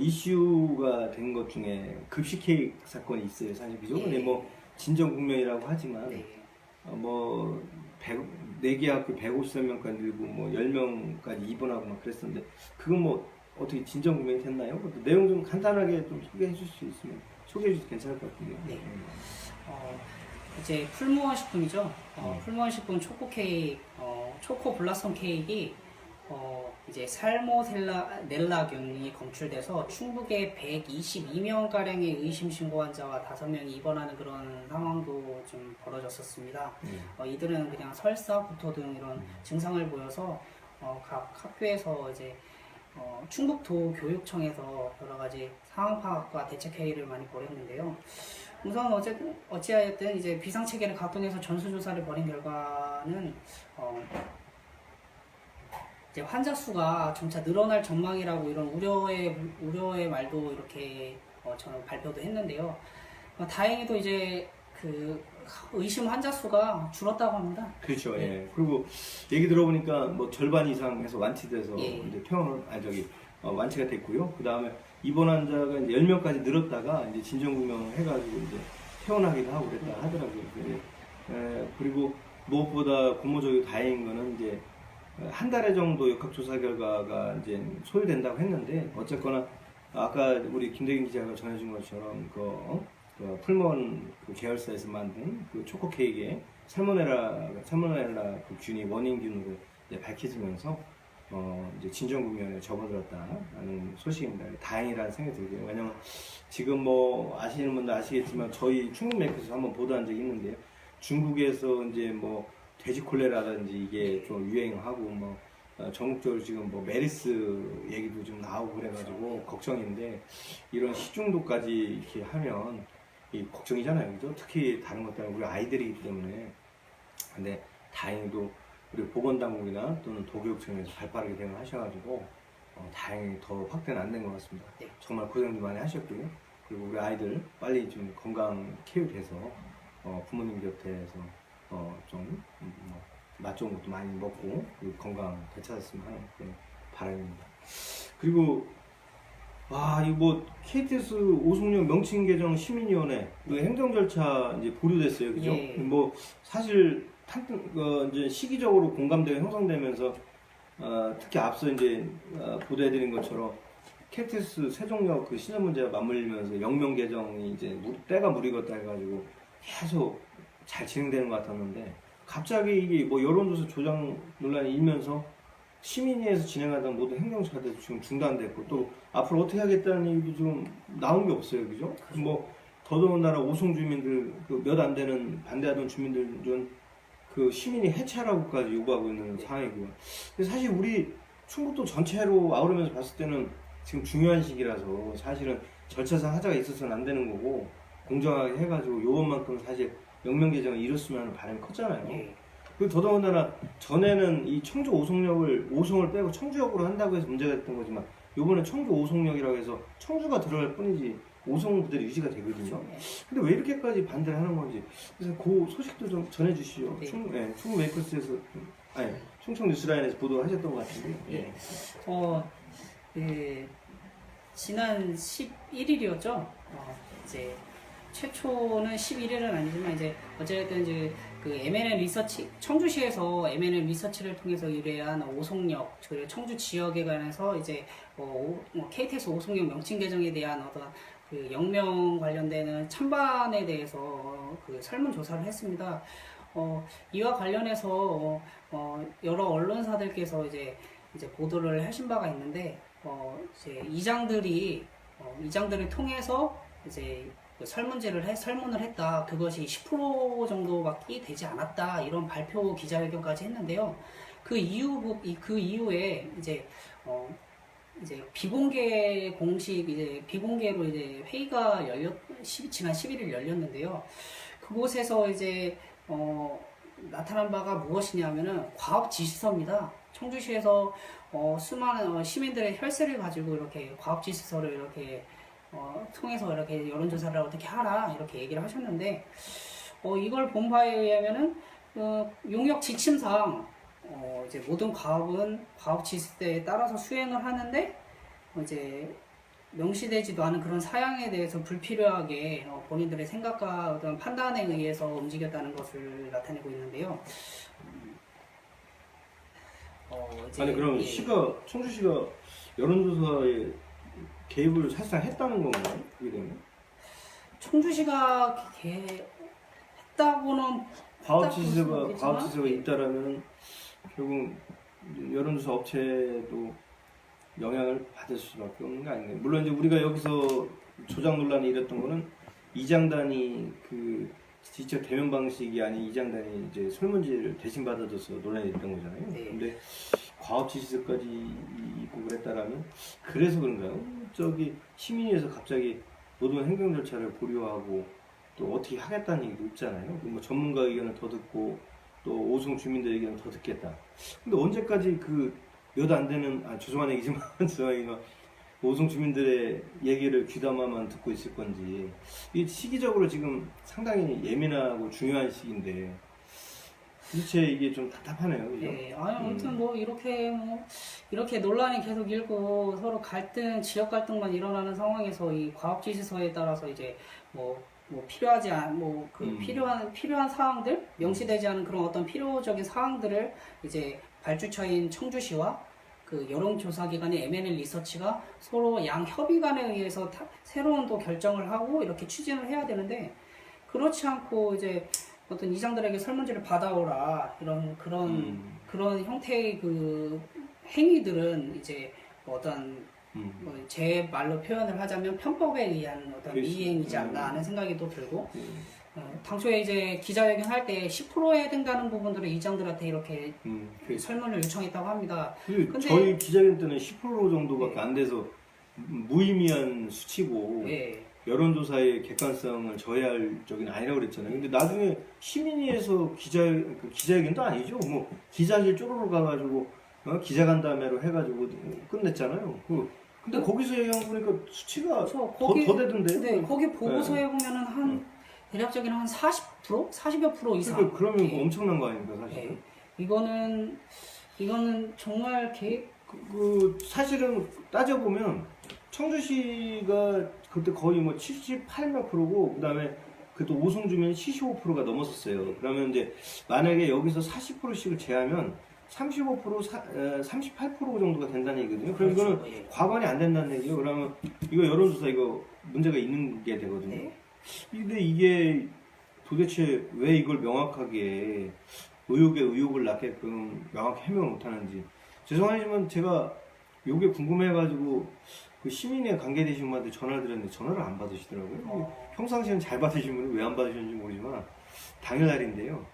이슈가 된 것 중에 급식 케이크 사건이 있어요. 사실 그죠? 근데 진정 국면이라고 하지만 네. 4개 학교 150명까지 늘고 10명까지 입원하고 막 그랬었는데 그건 어떻게 진정 국면이 됐나요? 내용 좀 간단하게 좀 소개해 주실 수 있으면 소개해 주셔도 괜찮을 것 같은데요. 네. 이제 풀무원 식품이죠. 풀무원 식품 초코 케이크, 초코 블라썸 케이크가 이제 살모넬라균이 검출돼서 충북에 122명 가량의 의심 신고 환자와 5명이 입원하는 그런 상황도 좀 벌어졌었습니다. 이들은 그냥 설사, 구토 등 이런 증상을 보여서 각 학교에서 이제 충북도 교육청에서 여러 가지 상황 파악과 대책 회의를 많이 벌였는데요. 우선 어찌하였든 이제 비상 체계를 각동해서 전수조사를 벌인 결과는 이제 환자 수가 점차 늘어날 전망이라고 이런 우려의 말도 이렇게 저는 발표도 했는데요. 다행히도 이제 그 의심 환자 수가 줄었다고 합니다. 그렇죠. 예. 예. 그리고 얘기 들어보니까 뭐 절반 이상 해서 완치돼서 예. 이제 완치가 됐고요. 그 다음에 입원 환자가 이제 10명까지 늘었다가 이제 진정규명 해가지고 이제 퇴원하기도 하고 그랬다 하더라고요. 그리고 무엇보다 고무적이고 다행인 거는 이제 한 달 정도 역학조사 결과가 이제 소요된다고 했는데 어쨌거나 아까 우리 김대긴 기자가 전해준 것처럼 그 풀먼 그 계열사에서 만든 그 초코 케이크에 살모넬라 그 균이 원인균으로 이제 밝혀지면서 이제 진정규명에 접어들었다는 소식입니다. 다행이라는 생각이 들고요. 왜냐면 지금 뭐 아시는 분들 아시겠지만 저희 충북 매크에서 한번 보도한 적이 있는데요. 중국에서 이제 뭐 돼지 콜레라든지 이게 좀 유행하고 뭐 전국적으로 지금 뭐 메르스 얘기도 좀 나오고 그래가지고 걱정인데 이런 시중독까지 이렇게 하면 이 걱정이잖아요, 그죠? 특히 다른 것 때문에 우리 아이들이기 때문에. 근데 다행히도 우리 보건당국이나 또는 도교육청에서 발빠르게 대응하셔가지고 다행히 더 확대는 안 된 것 같습니다. 네. 정말 고생도 많이 하셨고요. 그리고 우리 아이들 빨리 좀 건강 케어돼서 부모님 곁에서 맛 좋은 것도 많이 먹고 그리고 건강 되찾았으면 하는 그런 바람입니다. 그리고 이거 뭐 KTS 오송역 명칭 개정 시민위원회 그 행정 절차 이제 보류됐어요, 그죠? 예. 뭐 사실 이제 시기적으로 공감대가 형성되면서 특히 앞서 이제 보도해드린 것처럼 KTS 세종역 그 시설 문제와 맞물리면서 역명 개정이 이제 때가 무리겠다 해가지고 계속 잘 진행되는 것 같았는데 갑자기 이게 뭐 여론조사 조작 논란이 일면서 시민위에서 진행하던 모든 행정처도 지금 중단됐고 또 앞으로 어떻게 하겠다는 얘기도 지금 나온 게 없어요, 그죠? 뭐 더더군다나 오송 주민들 그 몇 안 되는 반대하던 주민들은 그 시민이 해체하라고까지 요구하고 있는 상황이고요. 근데 사실 우리 충북도 전체로 아우르면서 봤을 때는 지금 중요한 시기라서 사실은 절차상 하자가 있어서는 안 되는 거고 공정하게 해가지고 요번만큼 사실 역명 개정을 이뤘으면 하는 바람이 컸잖아요. 예. 그리고 더더군다나 전에는 이 청주 오송을 빼고 청주역으로 한다고 해서 문제가 됐던 거지만 요번에 청주 오송역이라고 해서 청주가 들어갈 뿐이지 오송은 그대로 유지가 되거든요. 근데 왜 이렇게까지 반대를 하는 건지 그래서 그 소식도 좀 전해주시죠. 네. 충북 메이커스에서 충청 뉴스라인에서 보도하셨던 것 같은데. 예. 지난 11일이었죠. 이제 최초는 11일은 아니지만 이제 어쨌든 이제 그 M&N 리서치 청주시에서 M&N 리서치를 통해서 의뢰한 오송역 그리고 청주 지역에 관해서 이제 KTX 오송역 명칭 개정에 대한 어떤 그 역명 관련되는 찬반에 대해서 그 설문 조사를 했습니다. 이와 관련해서 여러 언론사들께서 이제 보도를 하신 바가 있는데 이제 이장들을 통해서 이제 설문을 했다. 그것이 10% 정도밖에 되지 않았다. 이런 발표 기자회견까지 했는데요. 그 이후에 이제 비공개 비공개로 이제 회의가 지난 11일 열렸는데요. 그곳에서 이제 나타난 바가 무엇이냐면은 과업 지시서입니다. 청주시에서 수많은 시민들의 혈세를 가지고 이렇게 과업 지시서를 이렇게 통해서 이렇게 여론조사를 어떻게 하라 이렇게 얘기를 하셨는데 이걸 본 바에 의하면은 용역 지침상 이제 모든 과업은 과업 지시대에 따라서 수행을 하는데 이제 명시되지도 않은 그런 사양에 대해서 불필요하게 본인들의 생각과 어떤 판단에 의해서 움직였다는 것을 나타내고 있는데요. 아니 그럼 청주시가 여론조사에 개입을 사실상 했다는 건가요? 이게 되면? 청주시가 했다고는 과업 지시서가 있다라면 결국 여론조사 업체도 영향을 받을 수밖에 없는 거 아닌가요? 물론 이제 우리가 여기서 조작 논란이 일었던 거는 이장단이 그 지적 대면 방식이 아닌 이장단이 이제 설문지를 대신 받아줘서 논란이 됐던 거잖아요. 네. 근데 과업 지시서까지 있고 그랬다라면 그래서 그런가요? 저기 시민위에서 갑자기 노동 행정 절차를 보류하고 또 어떻게 하겠다는 얘기도 있잖아요. 뭐 전문가 의견을 더 듣고 또 오송 주민들 의견을 더 듣겠다. 근데 언제까지 그 몇 안 되는 죄송한 얘기지만 죄송하지만 오송 주민들의 얘기를 귀담아만 듣고 있을 건지 이 시기적으로 지금 상당히 예민하고 중요한 시기인데 도대체 이게 좀 답답하네요. 그죠? 네, 아무튼 뭐 이렇게 논란이 계속 일고 서로 갈등, 지역 갈등만 일어나는 상황에서 이 과업지시서에 따라서 이제 필요하지 않 필요한 사항들 명시되지 않은 그런 어떤 필요적인 사항들을 이제 발주처인 청주시와 그 여론조사기관인 M&L 리서치가 서로 양 협의관에 의해서 새로운 또 결정을 하고 이렇게 추진을 해야 되는데 그렇지 않고 이제 어떤 이장들에게 설문지를 받아오라 이런 그런 형태의 그 행위들은 이제 어떤 제 말로 표현을 하자면 편법에 의한 어떤 이행이지 않나 하는 생각이 또 들고 당초에 이제 기자회견 할 때 10% 해당되는 부분들을 이장들한테 이렇게 설문을 요청했다고 합니다. 근데 저희 기자회견 때는 10% 정도밖에 안 돼서 무의미한 수치고 네. 여론조사의 객관성을 저해할 적이 아니라고 그랬잖아요. 근데 나중에 시민위에서 기자회견도 아니죠. 뭐 기자실 쪼르르 가가지고 기자간담회로 해가지고 끝냈잖아요. 근데 거기서 얘기한 거 보니까 수치가 더 되던데요. 네, 거기 보고서에 보면은 한 대략적인 한 40%? 40여 프로 이상. 그러면 엄청난 거 아닙니까, 사실? 네. 이거는 정말 사실은 따져보면 청주시가 그때 거의 뭐 78몇 프로고 그다음에 그또 오송 주민이 75%가 넘었었어요. 그러면 이제 만약에 여기서 40%씩을 제하면 38% 정도가 된다는 얘기거든요. 그럼 이거는 과반이 안 된다는 얘기예요. 그러면 이거 여론조사 이거 문제가 있는 게 되거든요. 네. 근데 이게 도대체 왜 이걸 명확하게 의혹에 의혹을 낳게끔 명확히 해명을 못하는지 죄송하지만 제가 요게 궁금해가지고 그 시민에 관계되신 분한테 전화를 드렸는데 전화를 안 받으시더라고요. 평상시에는 잘 받으신 분이 왜 안 받으셨는지 모르지만 당일날인데요.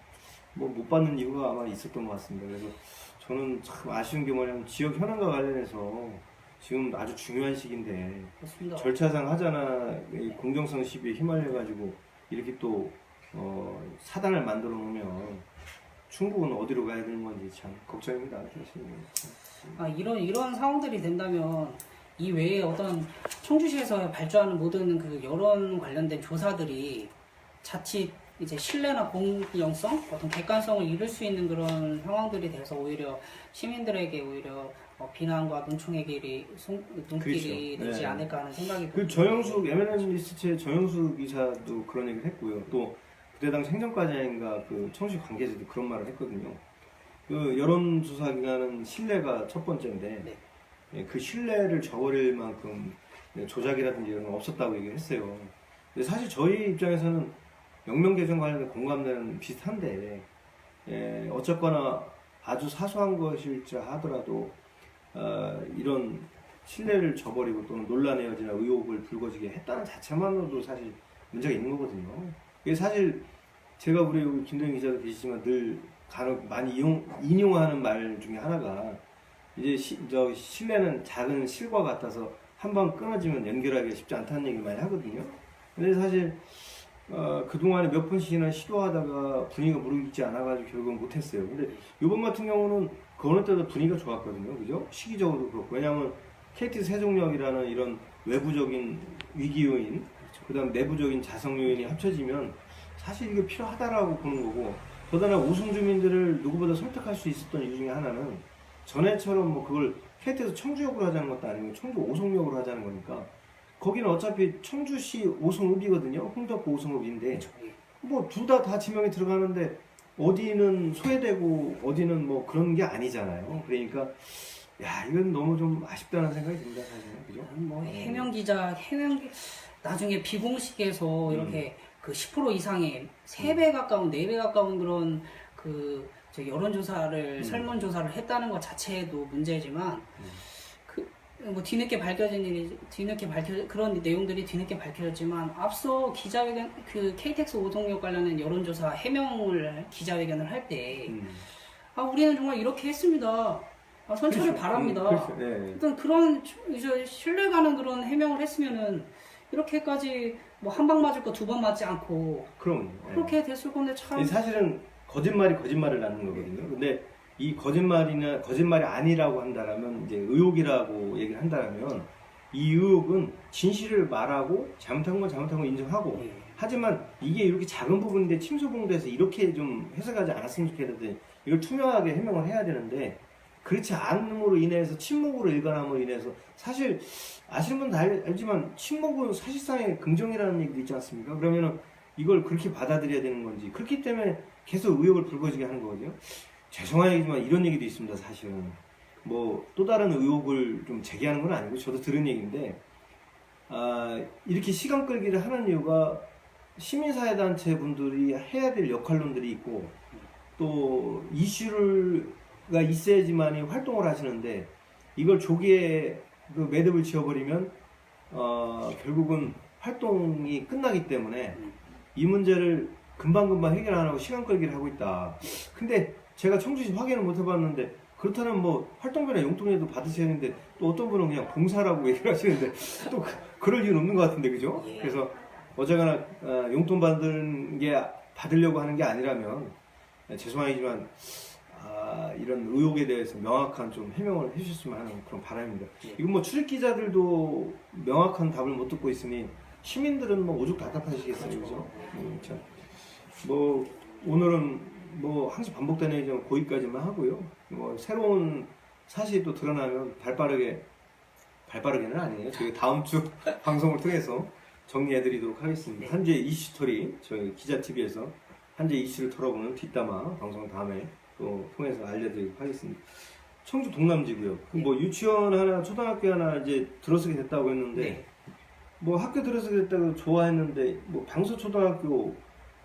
뭐 못 받는 이유가 아마 있었던 것 같습니다. 그래서 저는 참 아쉬운 게 뭐냐면 지역 현안과 관련해서 지금 아주 중요한 시기인데 그렇습니다. 절차상 하자나 공정성 시비에 휘말려가지고 이렇게 또 사단을 만들어 놓으면 충북은 어디로 가야 되는 건지 참 걱정입니다. 이런 상황들이 된다면 이 외에 어떤 청주시에서 발주하는 모든 그 여론 관련된 조사들이 자칫 이제 신뢰나 공정성, 어떤 객관성을 잃을 수 있는 그런 상황들이 돼서 오히려 시민들에게 오히려 비난과 눈총의 눈길이 그렇죠. 되지 네. 않을까 하는 생각이 그 정영숙 M&M 리스트의 정영숙 기사도 그런 얘기를 했고요. 또 그때 당시 행정과장인가 그 청주시 관계자도 그런 말을 했거든요. 그 여론조사 기관은 신뢰가 첫 번째인데 그 신뢰를 저버릴 만큼 조작이라든지 이런 건 없었다고 얘기를 했어요. 근데 사실 저희 입장에서는 명명 개정 관련된 공감대는 비슷한데 어쨌거나 아주 사소한 것일지 하더라도 이런 신뢰를 저버리고 또는 논란의 여지나 의혹을 불거지게 했다는 자체만으로도 사실 문제가 있는 거거든요. 이게 사실 제가 우리 김동현 기자도 계시지만 늘 간혹 많이 인용하는 말 중에 하나가 이제 신뢰는 작은 실과 같아서 한 번 끊어지면 연결하기가 쉽지 않다는 얘기를 많이 하거든요. 근데 사실 그동안에 몇 번씩이나 시도하다가 분위기가 무르익지 않아가지고 결국은 못했어요. 근데 이번 같은 경우는 그 어느 때도 분위기가 좋았거든요. 그죠? 시기적으로도 그렇고. 왜냐하면 KT 세종역이라는 이런 외부적인 위기 요인, 그 다음 내부적인 자성 요인이 합쳐지면 사실 이게 필요하다라고 보는 거고, 더더나 오송 주민들을 누구보다 설득할 수 있었던 이유 중에 하나는 전에처럼 뭐 그걸 KT에서 청주역으로 하자는 것도 아니고 청주 오송역으로 하자는 거니까 거기는 어차피 청주시 오송읍이거든요. 홍덕구 오송읍인데 뭐 둘 다 지명이 들어가는데 어디는 소외되고 어디는 뭐 그런 게 아니잖아요. 그러니까 야 이건 너무 좀 아쉽다는 생각이 듭니다. 사실 그죠? 뭐 해명 나중에 비공식에서 이렇게 그 10% 이상의 3배 가까운 4배 가까운 그런 그 저 여론조사를 설문조사를 했다는 것 자체도 문제지만 뭐 뒤늦게 밝혀진 일이 그런 내용들이 뒤늦게 밝혀졌지만 앞서 기자회견 그 KTX 오동역 관련된 여론조사 해명을 기자회견을 할 때 우리는 정말 이렇게 했습니다. 선처를 바랍니다. 네. 어떤 그런 이제 신뢰가는 그런 해명을 했으면은 이렇게까지 뭐 한 방 맞을 거 두 방 맞지 않고 그럼 그렇게 됐을 건데 참 사실은 거짓말이 거짓말을 낳는 거거든요. 근데 이 거짓말이 아니라고 한다라면 이제 의혹이라고 얘기를 한다라면 이 의혹은 진실을 말하고 잘못한 건 잘못한 거 인정하고 하지만 이게 이렇게 작은 부분인데 침소봉대에서 이렇게 좀 해석하지 않았으면 좋겠는데 이걸 투명하게 해명을 해야 되는데 그렇지 않음으로 인해서 침묵으로 일관함으로 인해서 사실 아시는 분도 알지만 침묵은 사실상의 긍정이라는 얘기도 있지 않습니까? 그러면은 이걸 그렇게 받아들여야 되는 건지 그렇기 때문에 계속 의혹을 불거지게 하는 거거든요. 죄송한 얘기지만 이런 얘기도 있습니다. 사실은 뭐 또 다른 의혹을 좀 제기하는 건 아니고 저도 들은 얘기인데 이렇게 시간 끌기를 하는 이유가 시민사회단체 분들이 해야 될 역할론들이 있고 또 이슈가 있어야지만이 활동을 하시는데 이걸 조기에 그 매듭을 지어버리면 결국은 활동이 끝나기 때문에 이 문제를 금방금방 해결 안 하고 시간 끌기를 하고 있다. 근데 제가 청주시 확인을 못 해봤는데 그렇다면 뭐 활동비나 용돈이라도 받으셔야 하는데 또 어떤 분은 그냥 봉사라고 얘기를 하시는데 또 그럴 이유는 없는 것 같은데 그죠? 그래서 어쨌거나 용돈 받으려고 하는 게 아니라면 죄송하지만 이런 의혹에 대해서 명확한 좀 해명을 해주셨으면 하는 그런 바람입니다. 이건 뭐 출입 기자들도 명확한 답을 못 듣고 있으니 시민들은 뭐 오죽 답답하시겠어요, 그죠? 뭐 오늘은 뭐 항상 반복되는 얘기지만 거기까지만 하고요. 뭐 새로운 사실이 또 드러나면 발빠르게는 아니에요. 저희 다음 주 방송을 통해서 정리해드리도록 하겠습니다. 현재 이슈스토리 저희 기자TV에서 현재 이슈를 털어보는 뒷담화 방송 다음에 또 통해서 알려드리도록 하겠습니다. 청주 동남지구요. 뭐 유치원 하나, 초등학교 하나 이제 들어서게 됐다고 했는데 뭐 학교 들어서게 됐다고 좋아했는데 뭐 방서초등학교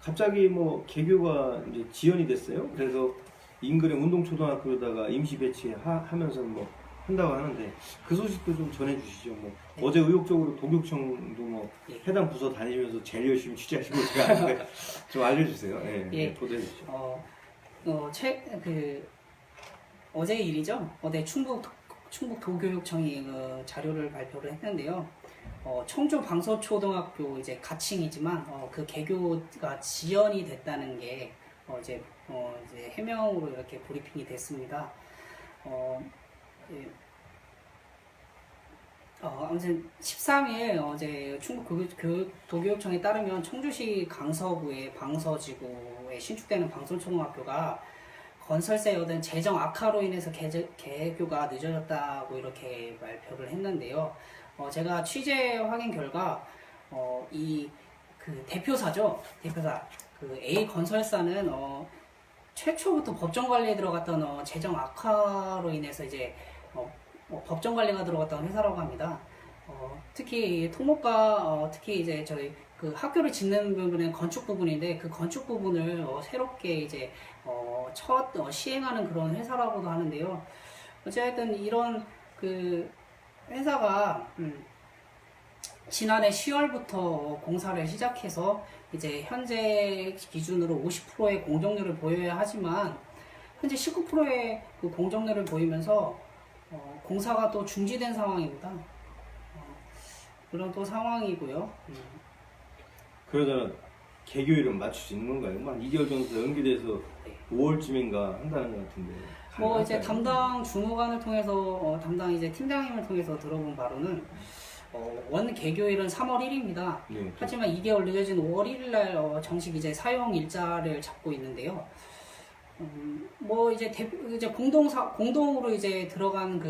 갑자기 뭐 개교가 이제 지연이 됐어요. 그래서 인근의 운동초등학교로다가 임시 배치하면서 뭐 한다고 하는데 그 소식도 좀 전해주시죠. 뭐 어제 의혹적으로 독육청도 뭐 해당 부서 다니면서 제일 열심히 취재하시고 제가 하는데 좀 알려주세요. 보도해 주시죠. 어제 일이죠. 어제 충북 도교육청이 그 자료를 발표를 했는데요. 청주 방서초등학교 이제 가칭이지만 그 개교가 지연이 됐다는 게 이제 해명으로 이렇게 브리핑이 됐습니다. 아무튼 13일 어제 충북 도교육청에 따르면 청주시 강서구의 방서지구에 신축되는 방서초등학교가 건설사에 얻은 재정 악화로 인해서 개교가 늦어졌다고 이렇게 발표를 했는데요. 제가 취재 확인 결과 그 대표사죠. 그 A 건설사는 최초부터 법정 관리에 들어갔던 재정 악화로 인해서 이제 법정 관리가 들어갔던 회사라고 합니다. 특히 토목과 특히 이제 저희 그 학교를 짓는 부분은 건축 부분인데 그 건축 부분을 새롭게 이제 첫 시행하는 그런 회사라고도 하는데요. 어쨌든 이런 그 회사가 지난해 10월부터 공사를 시작해서 이제 현재 기준으로 50%의 공정률을 보여야 하지만 현재 19%의 그 공정률을 보이면서 공사가 또 중지된 상황입니다. 그런 또 상황이고요. 그러다 개교일은 맞출 수 있는 건가요? 한 2개월 정도 연기돼서 5월쯤인가 한다는 것 같은데. 뭐 이제 담당 주무관을 통해서 담당 이제 팀장님을 통해서 들어본 바로는 원 개교일은 3월 1일입니다. 네, 하지만 2개월 늦어진 5월 1일 날 정식 이제 사용 일자를 잡고 있는데요. 뭐 이제 공동으로 이제 들어간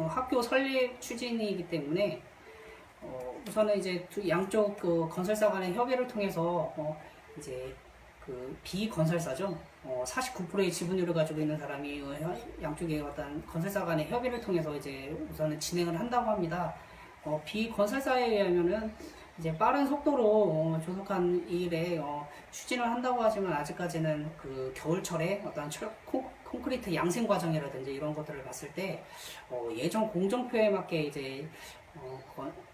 학교 설립 추진이기 때문에 우선은 이제 양쪽 그 건설사 간의 협의를 통해서 이제 그 비건설사죠. 49%의 지분율을 가지고 있는 사람이 양쪽의 어떤 건설사 간의 협의를 통해서 이제 우선은 진행을 한다고 합니다. 비건설사에 의하면은 이제 빠른 속도로 조속한 일에 추진을 한다고 하지만 아직까지는 그 겨울철에 어떤 콘크리트 양생 과정이라든지 이런 것들을 봤을 때 예전 공정표에 맞게 이제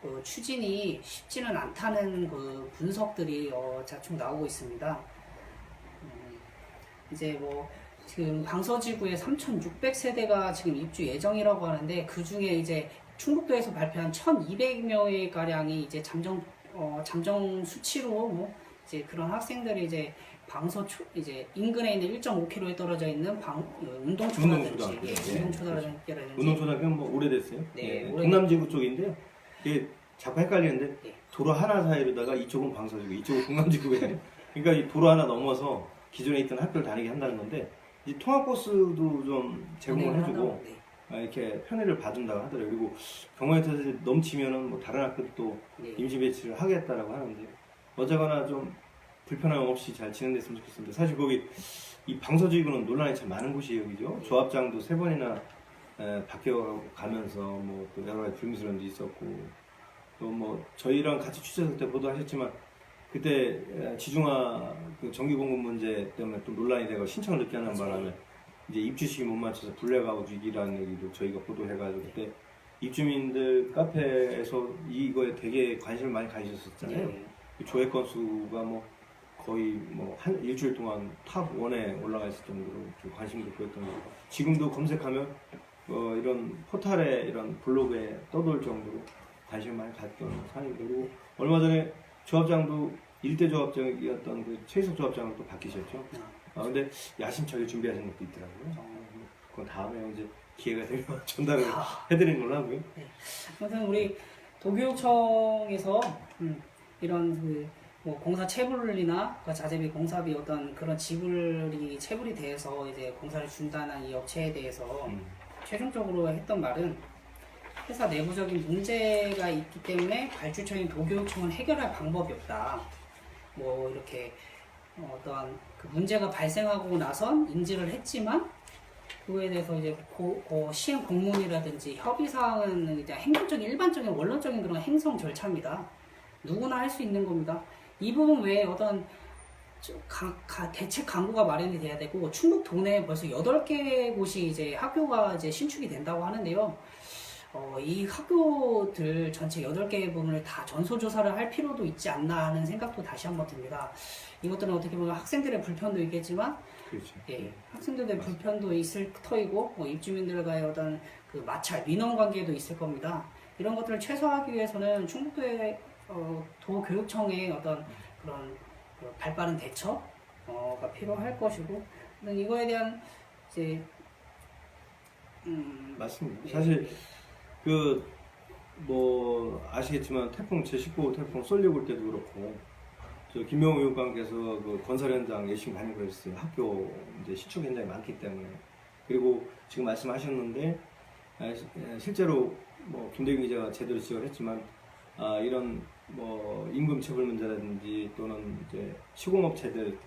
그 추진이 쉽지는 않다는 그 분석들이 자충 나오고 있습니다. 이제 뭐 지금 방서지구에 3,600세대가 지금 입주 예정이라고 하는데 그 중에 이제 충북도에서 발표한 1,200명의 가량이 이제 잠정 수치로 뭐 이제 그런 학생들이 이제 이제 인근에 있는 1.5km에 떨어져 있는 운동초등학교, 운동초등학교는 뭐 오래됐어요. 네, 동남지구 쪽인데요. 이게 자꾸 헷갈리는데 네. 도로 하나 사이로다가 이쪽은 방서지구, 이쪽은 동남지구예요. 그러니까 이 도로 하나 넘어서 기존에 있던 학교를 다니게 한다는 건데 이 통학버스도 좀 제공을 해주고 이렇게 편의를 봐준다고 하더라고요. 그리고 경우에 따라서 넘치면은 뭐 다른 학교도 또 임시 배치를 하겠다라고 하는데 어쨌거나 좀 불편함 없이 잘 진행됐으면 좋겠습니다. 사실 거기 이 방서지구는 논란이 참 많은 곳이에요, 그죠? 조합장도 3번이나 바뀌어가면서 뭐 또 여러 가지 불미스러움도 있었고 또 뭐 저희랑 같이 취재할 때 보도하셨지만 그때 지중화 그 전기공급 문제 때문에 또 논란이 되고 신청을 늦게 하는 바람에 이제 입주 시기 못 맞춰서 블랙아웃 위기라는 얘기도 저희가 보도해가지고 그때 입주민들 카페에서 이거에 되게 관심을 많이 가지셨었잖아요. 조회 건수가 뭐 거의 뭐 한 일주일 동안 탑 1에 올라가 있을 정도로 좀 관심도 보였던 거. 지금도 검색하면 이런 포탈에 이런 블로그에 떠돌 정도로 관심을 많이 갖던 상황이고 그리고 얼마 전에 조합장도 일대 조합장이었던 그 최희석 조합장으로 또 바뀌셨죠. 근데 야심차게 준비하신 것도 있더라고요. 그건 다음에 이제 기회가 되면 전달을 해드리는 걸로 하고요. 네. 아무튼 우리 도교육청에서 이런 뭐 공사 체불이나 자재비 공사비 어떤 그런 지불이 체불이 돼서 이제 공사를 준다는 이 업체에 대해서 최종적으로 했던 말은 회사 내부적인 문제가 있기 때문에 발주처인 도교육청은 해결할 방법이 없다. 뭐 이렇게 어떠한 그 문제가 발생하고 나선 인지를 했지만 그거에 대해서 이제 시행 공문이라든지 협의 사항은 이제 행정적인 일반적인 원론적인 그런 행정 절차입니다. 누구나 할 수 있는 겁니다. 이 부분 외에 어떤 대책 강구가 마련이 돼야 되고 충북 도내에 벌써 8개 곳이 이제 학교가 이제 신축이 된다고 하는데요. 이 학교들 전체 8개의 부분을 다 전소조사를 할 필요도 있지 않나 하는 생각도 다시 한번 듭니다. 이것들은 어떻게 보면 학생들의 불편도 있겠지만, 그렇죠. 예, 학생들의 불편도 있을 터이고, 입주민들과의 어떤 그 마찰, 민원관계도 있을 겁니다. 이런 것들을 최소화하기 위해서는 충북도의 도교육청의 어떤 그런 발빠른 대처가 필요할 것이고, 이거에 대한 이제 맞습니다. 예, 사실 뭐 아시겠지만 태풍 제19호 태풍 쏠리고 올 때도 그렇고 저 김명우 의원께서 그 건설 현장 열심히 다니고 있어요. 학교 이제 시축 현장이 많기 때문에 그리고 지금 말씀하셨는데 실제로 뭐 김대균 기자가 제대로 지적을 했지만 이런 뭐 임금 체불 문제라든지 또는 이제 시공업체들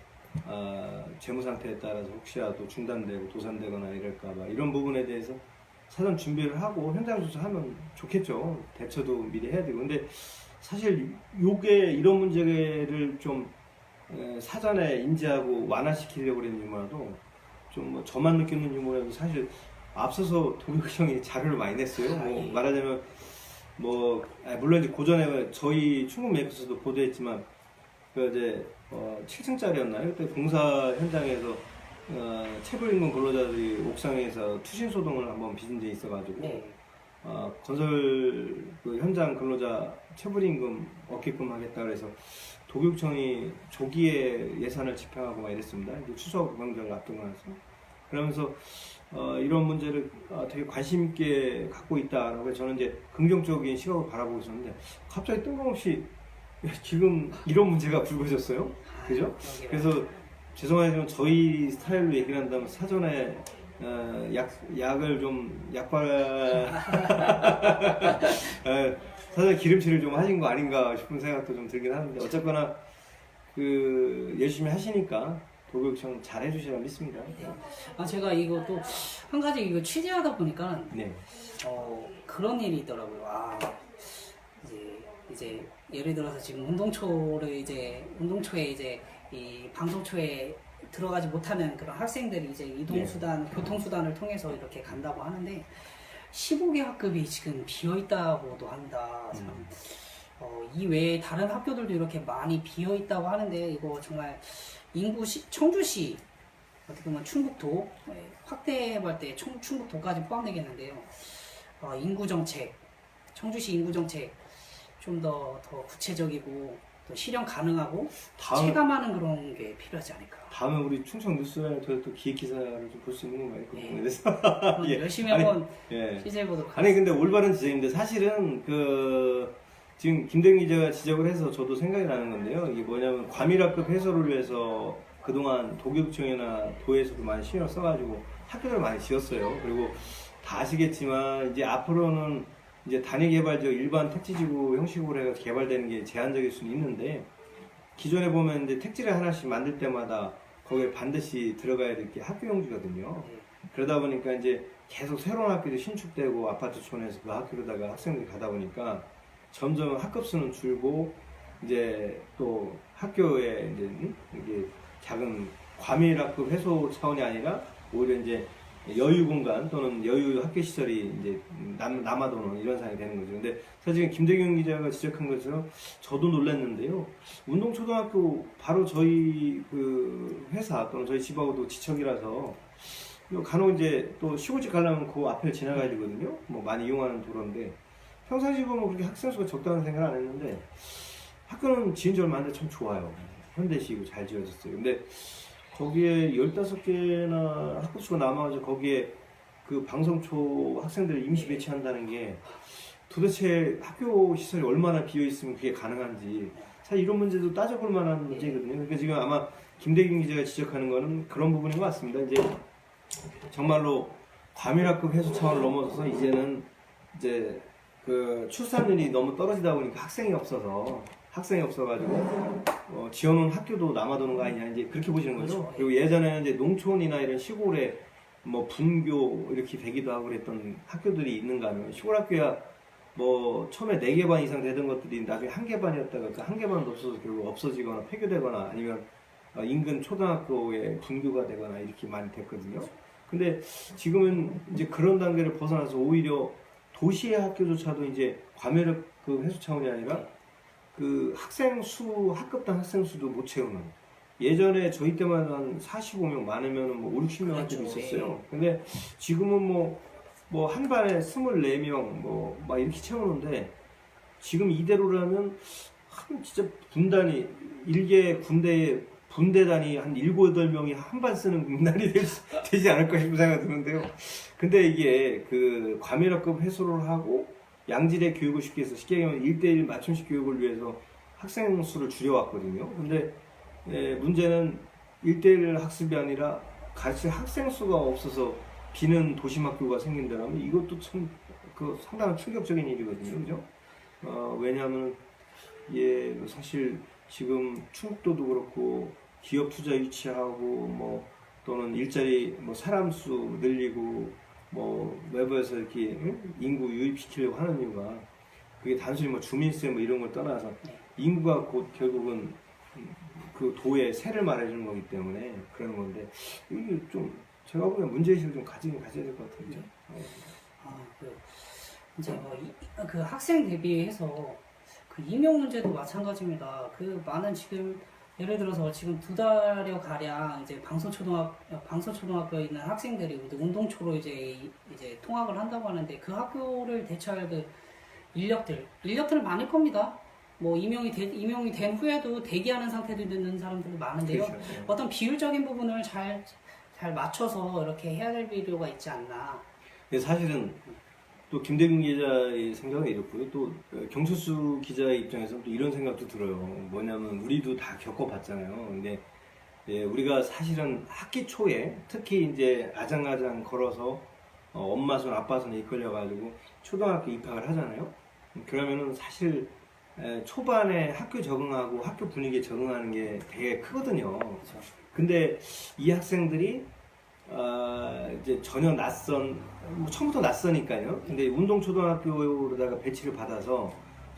재무 상태에 따라서 혹시라도 중단되고 도산되거나 이럴까봐 이런 부분에 대해서 사전 준비를 하고 현장 조사하면 좋겠죠. 대처도 미리 해야 되고. 근데 사실 요게 이런 문제를 좀 사전에 인지하고 완화시키려고 그러는 유머라도 좀 뭐 저만 느끼는 유머라도 사실 앞서서 도교육청이 자료를 많이 냈어요. 뭐 말하자면 뭐 물론 이제 고전에 저희 충북 메이커스도 보도했지만 그 이제 7층짜리였나요? 그때 공사 현장에서 체불임금 근로자들이 옥상에서 투신 소동을 한번 빚은 적이 있어가지고 건설 그 현장 근로자 체불임금 얻게끔 하겠다 그래서 도교육청이 조기에 예산을 집행하고 막 이랬습니다. 이제 추석 명절 앞두고 나서 그러면서 이런 문제를 되게 관심 있게 갖고 있다라고 해서 저는 이제 긍정적인 시각으로 바라보고 있었는데 갑자기 뜬금없이 지금 이런 문제가 불거졌어요. 그죠? 그래서 죄송하지만 저희 스타일로 얘기를 한다면 사전에 약을 좀 사전에 기름칠을 좀 하신 거 아닌가 싶은 생각도 좀 들긴 하는데 어쨌거나 그 열심히 하시니까 도교육청 잘 해주시라 믿습니다. 제가 이것도 한 가지 이거 취재하다 보니까 네. 그런 일이 있더라고요. 이제 이제 예를 들어서 지금 운동초에 이제 이 방송초에 들어가지 못하는 그런 학생들이 이제 이동수단, 교통수단을 통해서 이렇게 간다고 하는데 15개 학급이 지금 비어 있다고도 한다. 참. 이 외에 다른 학교들도 이렇게 많이 비어 있다고 하는데 이거 정말 청주시 어떻게 보면 충북도 확대해볼 때 충북도까지 포함되겠는데요. 인구 정책, 청주시 인구 정책 좀 더 구체적이고 또 실현 가능하고 체감하는 그런 게 필요하지 않을까. 다음에 우리 충청 뉴스에 또 기획 기사를 좀 볼 수 있는 건가요? 그 부분에 대해서 예. 열심히 한번 취재해 보도록 하겠습니다. 아니 근데 올바른 지적인데 사실은 지금 김대균 기자가 지적을 해서 저도 생각이 나는 건데요. 이게 뭐냐면 과밀학급 해소를 위해서 그동안 도교육청이나 도에서도 많이 신경 써가지고 학교를 많이 지었어요. 그리고 다 아시겠지만 이제 앞으로는 이제 단위개발적 일반 택지지구 형식으로 해서 개발되는 게 제한적일 수는 있는데 기존에 보면 이제 택지를 하나씩 만들 때마다 거기에 반드시 들어가야 될 게 학교 용지거든요. 그러다 보니까 이제 계속 새로운 학교도 신축되고 아파트촌에서 그 학교로다가 학생들이 가다 보니까 점점 학급 수는 줄고 이제 또 학교에 이제 이게 작은 과밀학급 해소 차원이 아니라 오히려 이제 여유 공간 또는 여유 학교 시설이 이제 남아도는 이런 상황이 되는 거죠. 근데 사실 김대균 기자가 지적한 것처럼 저도 놀랐는데요. 운동초등학교 바로 저희 그 회사 또는 저희 집하고도 지척이라서 간혹 이제 또 시골집 가려면 그 앞을 지나가야 되거든요. 뭐 많이 이용하는 도로인데 평상시 보면 그렇게 학생 수가 적다는 생각을 안 했는데 학교는 지은 지 얼마 안 돼 참 좋아요. 현대식으로 잘 지어졌어요. 근데 거기에 15개나 학급수가 남아가지고 거기에 그 방송초 학생들을 임시 배치한다는 게 도대체 학교 시설이 얼마나 비어있으면 그게 가능한지 사실 이런 문제도 따져볼 만한 문제거든요. 그러니까 지금 아마 김대균 기자가 지적하는 거는 그런 부분인 것 같습니다. 이제 정말로 과밀학급 해소 차원을 넘어서서 이제는 이제 그 출산율이 너무 떨어지다 보니까 학생이 없어가지고 지어놓은 학교도 남아도는 거 아니냐 이제 그렇게 보시는 거죠. 그렇죠. 그리고 예전에는 이제 농촌이나 이런 시골에 뭐 분교 이렇게 되기도 하고 그랬던 학교들이 있는가 하면 시골 학교야 뭐 처음에 4개 반 이상 되던 것들이 나중에 1개 반이었다가 그 1개 반도 없어서 결국 없어지거나 폐교되거나 아니면 인근 초등학교에 분교가 되거나 이렇게 많이 됐거든요. 근데 지금은 이제 그런 단계를 벗어나서 오히려 도시의 학교조차도 이제 과밀학급 해소 차원이 아니라 그 학급당 학생 수도 못 채우는. 예전에 저희 때만 한 45명 많으면 뭐 5, 60명 학교도 있었어요. 근데 지금은 뭐 한 반에 24명 막 이렇게 채우는데 지금 이대로라면 진짜 분단이 일개 분대단이 한 7, 8명이 한 반 쓰는 군단이 되지 않을까 싶은 생각이 드는데요. 근데 이게 그 과밀학급 해소를 하고 양질의 교육을 쉽게 해서 쉽게 얘기하면 1대1 맞춤식 교육을 위해서 학생 수를 줄여왔거든요. 근데 문제는 1대1 학습이 아니라 가르칠 학생 수가 없어서 비는 도심학교가 생긴다면 이것도 참 상당한 충격적인 일이거든요. 그죠? 왜냐하면 사실 지금 충북도도 그렇고 기업 투자 유치하고 또는 일자리 사람 수 늘리고 외부에서 이렇게 인구 유입시키려고 하는 이유가 그게 단순히 주민세 이런 걸 떠나서 인구가 곧 결국은 그 도의 세를 말해주는 거기 때문에 그러는 건데 이게 좀 제가 보기엔 문제의식을 좀 가져야 될 것 같아요. 이제 그 학생 대비해서 그 임용 문제도 마찬가지입니다. 그 많은 지금 예를 들어서 지금 2달여 가량 이제 방송초등학교에 있는 학생들이 운동초로 이제 통학을 한다고 하는데 그 학교를 대체할 그 인력들은 많을 겁니다. 임용이 된 후에도 대기하는 상태도 있는 사람들도 많은데요. 그렇죠. 어떤 비율적인 부분을 잘 맞춰서 이렇게 해야 될 필요가 있지 않나. 사실은 또 김대균 기자의 생각은 이렇고요. 또 경철수 기자의 입장에서는 또 이런 생각도 들어요. 뭐냐면 우리도 다 겪어봤잖아요. 근데 우리가 사실은 학기 초에 특히 이제 아장아장 걸어서 엄마 손 아빠 손에 이끌려가지고 초등학교 입학을 하잖아요. 그러면은 사실 초반에 학교 적응하고 학교 분위기에 적응하는 게 되게 크거든요. 그렇죠. 근데 이 학생들이 이제 전혀 처음부터 낯서니까요. 근데 운동초등학교로다가 배치를 받아서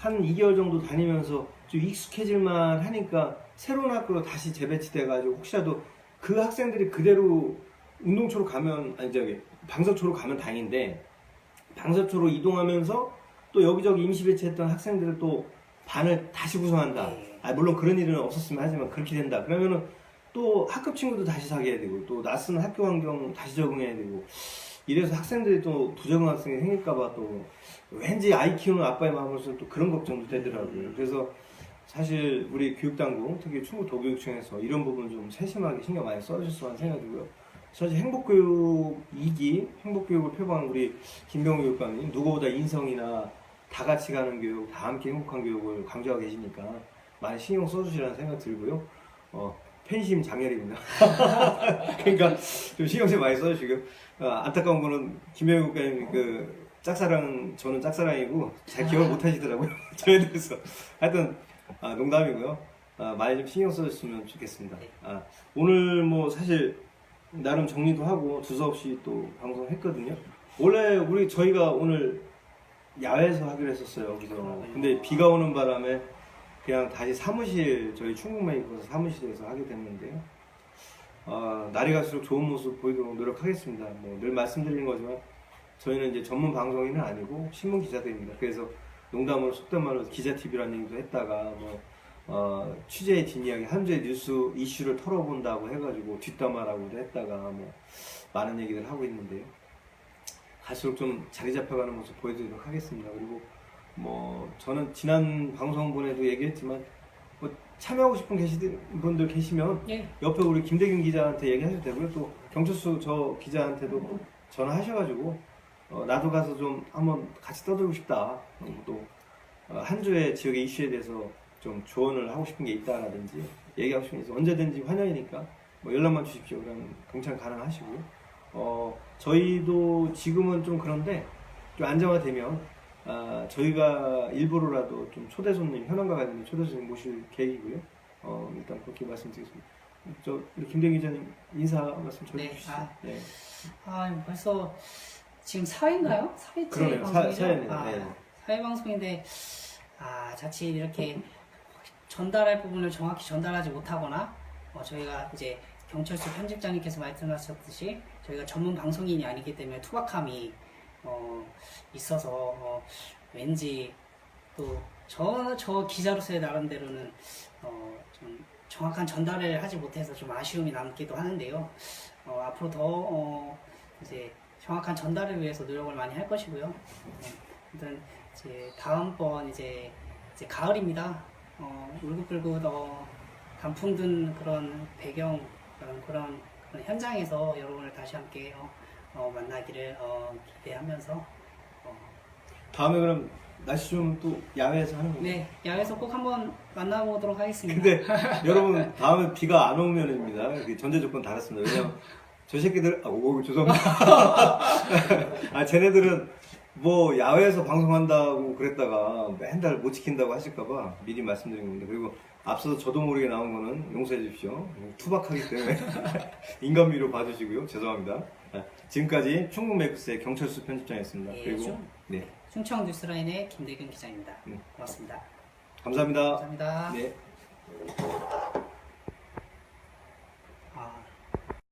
한 2개월 정도 다니면서 좀 익숙해질만 하니까 새로운 학교로 다시 재배치돼가지고 혹시라도 그 학생들이 그대로 운동초로 가면, 아니, 방석초로 가면 다행인데, 방석초로 이동하면서 또 여기저기 임시 배치했던 학생들을 또 반을 다시 구성한다. 네. 물론 그런 일은 없었으면 하지만 그렇게 된다. 그러면은 또 학급 친구도 다시 사귀어야 되고, 또 낯선 학교 환경 다시 적응해야 되고, 이래서 학생들이 또 부적응 학생이 생길까봐 또 왠지 아이 키우는 아빠의 마음으로서 또 그런 걱정도 되더라고요. 그래서 사실 우리 교육당국, 특히 충북 도교육청에서 이런 부분 좀 세심하게 신경 많이 써주셨으면 하는 생각이 들고요. 사실 행복교육 2기, 행복교육을 표방한 우리 김병우 교육감님, 누구보다 인성이나 다 같이 가는 교육, 다 함께 행복한 교육을 강조하고 계시니까 많이 신경 써주시라는 생각 들고요. 팬심 장렬입니다. 그러니까 좀 신경 좀 많이 써주시고요. 안타까운 거는 김병우 교육감님 저는 짝사랑이고 잘 기억을 못 하시더라고요. 저에 대해서. 하여튼 농담이고요. 많이 좀 신경 써주셨으면 좋겠습니다. 오늘 뭐 사실 나름 정리도 하고 두서없이 또 방송했거든요. 원래 저희가 오늘 야외에서 하기로 했었어요. 여기서. 근데 비가 오는 바람에 그냥 다시 저희 충북메이커스 사무실에서 하게 됐는데요. 날이 갈수록 좋은 모습 보이도록 노력하겠습니다. 뭐 늘 말씀드리는 거지만 저희는 이제 전문 방송인은 아니고 신문 기자들입니다. 그래서 농담으로 속된 말로 기자 TV라는 얘기도 했다가 취재의 뒷이야기, 현재 뉴스 이슈를 털어본다고 해가지고 뒷담화라고도 했다가 많은 얘기들 하고 있는데요. 갈수록 좀 자리 잡혀가는 모습 보여드리도록 하겠습니다. 그리고 저는 지난 방송분에도 얘기했지만 참여하고 싶은 분들 계시면 예. 옆에 우리 김대균 기자한테 얘기하셔도 되고요. 또 경철수 저 기자한테도 전화하셔가지고 나도 가서 좀 한번 같이 떠들고 싶다. 또 한 주의 지역의 이슈에 대해서 좀 조언을 하고 싶은 게 있다라든지 얘기하고 싶은 게 있어서 언제든지 환영이니까 연락만 주십시오. 그러면 동참 가능하시고요. 저희도 지금은 좀 그런데 좀 안정화되면 저희가 일부러라도 좀 현황과 관련된 초대 손님 모실 계획이고요. 일단 그렇게 말씀드리겠습니다. 우리 김대균 기자님 인사 말씀 전해주시죠. 네. 벌써 지금 4회인가요? 4회째 그러네요. 방송이죠? 네. 4회 방송인데 자칫 이렇게 전달할 부분을 정확히 전달하지 못하거나 저희가 이제 경철수 편집장님께서 말씀하셨듯이 저희가 전문 방송인이 아니기 때문에 투박함이 있어서 왠지 또 저 기자로서의 나름대로는 좀 정확한 전달을 하지 못해서 좀 아쉬움이 남기도 하는데요. 앞으로 더 이제 정확한 전달을 위해서 노력을 많이 할 것이고요. 일단 이제 다음번 이제 가을입니다. 울긋불긋 단풍 든 그런 배경 그런 현장에서 여러분을 다시 함께 만나기를 기대하면서 다음에 그럼 날씨 좀 또 야외에서 하는 거예요? 네, 야외에서 꼭 한번 만나보도록 하겠습니다. 근데 여러분 다음에 비가 안 오면입니다. 전제 조건 달았습니다. 왜냐면 저 새끼들 죄송합니다. 쟤네들은 야외에서 방송한다고 그랬다가 맨날 못 지킨다고 하실까봐 미리 말씀드린 겁니다. 그리고 앞서서 저도 모르게 나온 거는 용서해 주십시오. 투박하기 때문에 인간미로 봐주시고요. 죄송합니다. 지금까지 충북메이커스의 경철수 편집장이었습니다. 네, 그리고 충청 뉴스라인의 김대균 기자입니다. 고맙습니다. 감사합니다. 감사합니다. 네.